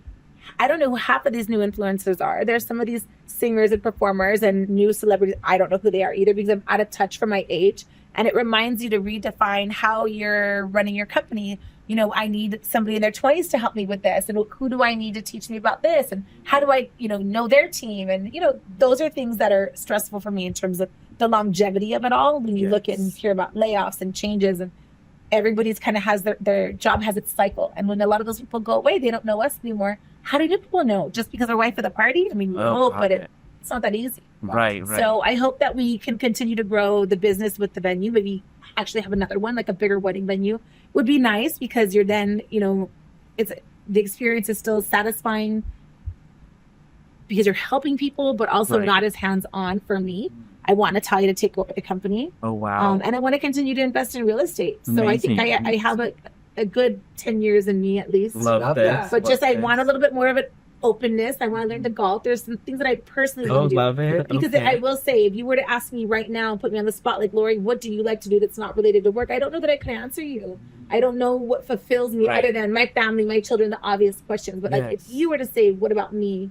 I don't know who half of these new influencers are. There's some of these singers and performers and new celebrities. I don't know who they are either, because I'm out of touch from my age. And it reminds you to redefine how you're running your company. I need somebody in their 20s to help me with this. And who do I need to teach me about this? And how do I, know their team? And, those are things that are stressful for me in terms of the longevity of it all. When you look at and hear about layoffs and changes, and everybody's kind of has their job has its cycle. And when a lot of those people go away, they don't know us anymore. How do new people know? Just because we're Wife of the Party? But it's not that easy. Right. So I hope that we can continue to grow the business with the venue. Maybe actually have another one, like a bigger wedding venue would be nice, because you're then, it's the experience is still satisfying because you're helping people, but also not as hands-on for me. I want Natalia to take over the company. Oh, wow. And I want to continue to invest in real estate. So I think I have a good 10 years in me at least. Love Love this. that. But just I Love want a this. little bit more of an openness. I want to learn to golf. There's some things that I personally want Oh, to do. love it. Because Okay. I will say, if you were to ask me right now and put me on the spot, like, Lori, what do you like to do that's not related to work? I don't know that I can answer you. I don't know what fulfills me Right. other than my family, my children, the obvious questions. But like, if Yes. you were to say, what about me?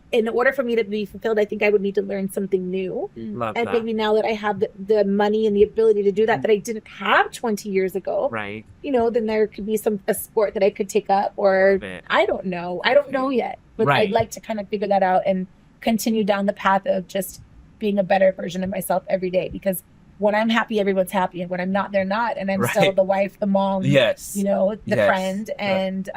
In order for me to be fulfilled, I think I would need to learn something new. Love And that. maybe now that I have the money and the ability to do that I didn't have 20 years ago, Right. you know, then there could be a sport that I could take up, or Love it. I don't know. I don't know yet, but Right. I'd like to kind of figure that out and continue down the path of just being a better version of myself every day. Because when I'm happy, everyone's happy, and when I'm not, they're not. And I'm still Right. the wife, the mom, Yes. you know, the Yes. friend, and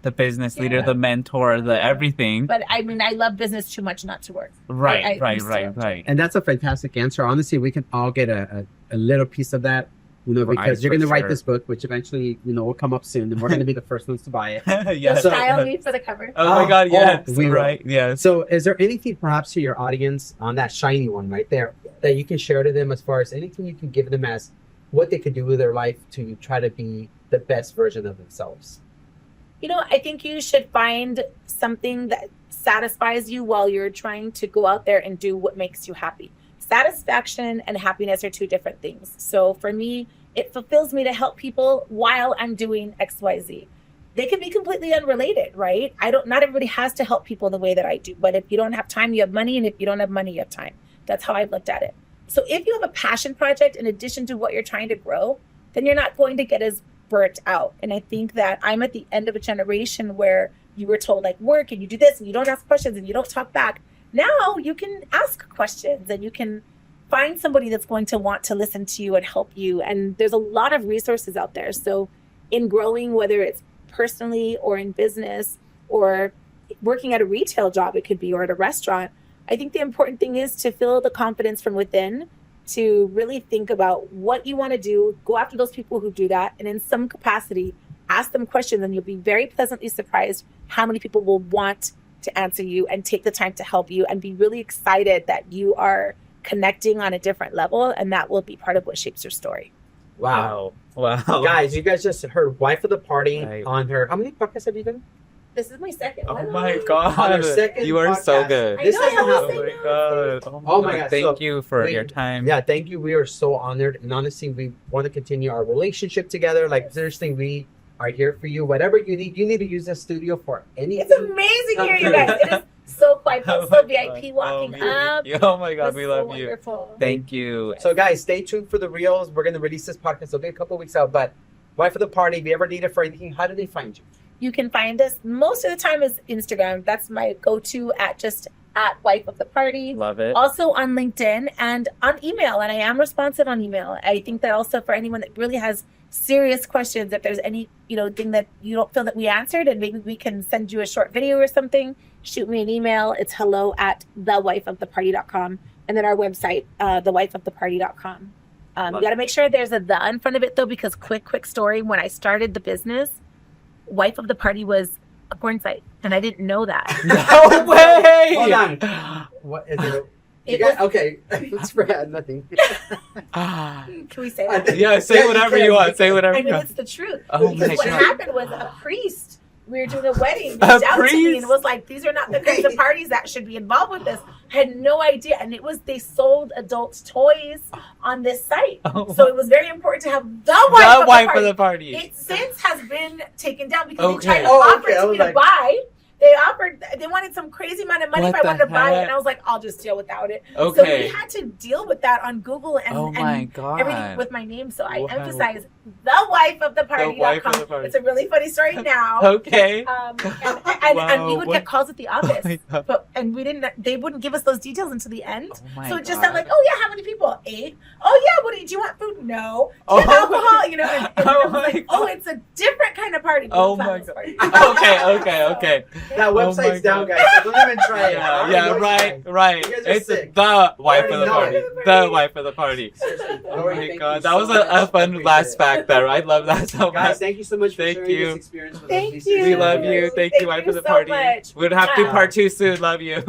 The business leader, Yeah. the mentor, the everything. but I mean, I love business too much not to work. Right, I right, used to. right. And that's a fantastic answer. Honestly, we can all get a little piece of that, you know, Right, because you're for going to write sure. this book, which eventually, you know, will come up soon, and we're going to be the first ones to buy it. Yes. So style me for the cover. Oh my God, Oh, yes. we will. Right, yes. So, is there anything perhaps to your audience on that shiny one right there that you can share to them as far as anything you can give them as what they could do with their life to try to be the best version of themselves? You know, I think you should find something that satisfies you while you're trying to go out there and do what makes you happy. Satisfaction and happiness are two different things. So for me, it fulfills me to help people while I'm doing XYZ. They can be completely unrelated, right? Not everybody has to help people the way that I do. But if you don't have time, you have money. And if you don't have money, you have time. That's how I've looked at it. So if you have a passion project in addition to what you're trying to grow, then you're not going to get as burnt out. And I think that I'm at the end of a generation where you were told, like, work and you do this and you don't ask questions and you don't talk back. Now you can ask questions and you can find somebody that's going to want to listen to you and help you. And there's a lot of resources out there. So in growing, whether it's personally or in business or working at a retail job, it could be, or at a restaurant, I think the important thing is to feel the confidence from within, to really think about what you want to do, go after those people who do that, and in some capacity, ask them questions, and you'll be very pleasantly surprised how many people will want to answer you and take the time to help you and be really excited that you are connecting on a different level, and that will be part of what shapes your story. Wow. Wow. Guys, you guys just heard Wife of the Party Right. on her. How many podcasts have you done? This is my second Oh one. my On God. her second You are so podcast. good. I This know, doesn't I was happen. Oh my saying God. Oh my God. Thank So, you for we- your time. Yeah, thank you. We are so honored. And honestly, we want to continue our relationship together. Like, seriously, we are here for you. Whatever you need to use this studio for anything. It's amazing here, you guys. It is so quiet. Oh It's my so God. VIP walking Oh, up. Oh my God, It's we so love you. wonderful. Thank you. So, guys, stay tuned for the reels. We're going to release this podcast. It'll be a couple weeks out. But Wife of the Party, if you ever need it for anything, how do they find you? You can find us most of the time is Instagram. That's my go-to at Wife of the Party. Love it. Also on LinkedIn and on email, and I am responsive on email. I think that also for anyone that really has serious questions, if there's any thing that you don't feel that we answered, and maybe we can send you a short video or something, shoot me an email. It's hello@thewifeoftheparty.com, and then our website, thewifeoftheparty.com. You got to make sure there's a "the" in front of it though, because quick story. When I started the business, Wife of the Party was a porn site, and I didn't know that. No way. Hold on. What is it? It You got, was- okay. Let's forget nothing. Can we say that? Yeah, say Yeah, you whatever can. you want. Say whatever I you mean, want. it's the truth. Oh Because my what God. happened was a priest. We were doing a wedding. A Reached out to me priest? and was like, "These are not the kinds of parties that should be involved with this." I had no idea, and they sold adult toys on this site, Oh. so it was very important to have the The wife, wife of of the the party. It since has been taken down because Okay. they tried to Oh, offer okay. I it to was me to like- buy. They wanted some crazy amount of money What if I the wanted to buy it, heck? and I was like, "I'll just deal without it." So Okay. we had to deal with that on Google and, Oh my and God. everything with my name. So I Wow. emphasize the wife of the The wife of the party.com. party. It's a really funny story now. Okay. And we would Wow, get calls at the office, my God. they wouldn't give us those details until the end. Oh my So it just God. sounded like, "Oh yeah, how many people? 8. Oh yeah, do you want food? No. Do you have Oh alcohol? my- And Oh I was my like, God. "Oh, it's a different kind of party." Oh It's not my this God. party. Okay. That Oh my website's down, God. guys. So don't even try it. I Yeah, already yeah, know you right, guys. right. You guys are It's sick. the wife already of the know party. it. The wife of the party. Seriously. Oh Lori, my thank God, you that so was much. a fun Appreciate last it. fact there. I love that so Guys, much. thank you so much for Thank sharing you. this experience with us. Thank Be you. serious. We love you. Thank you, Thank wife you of the so party. much. We'd have to do Wow. part 2 soon. Love you.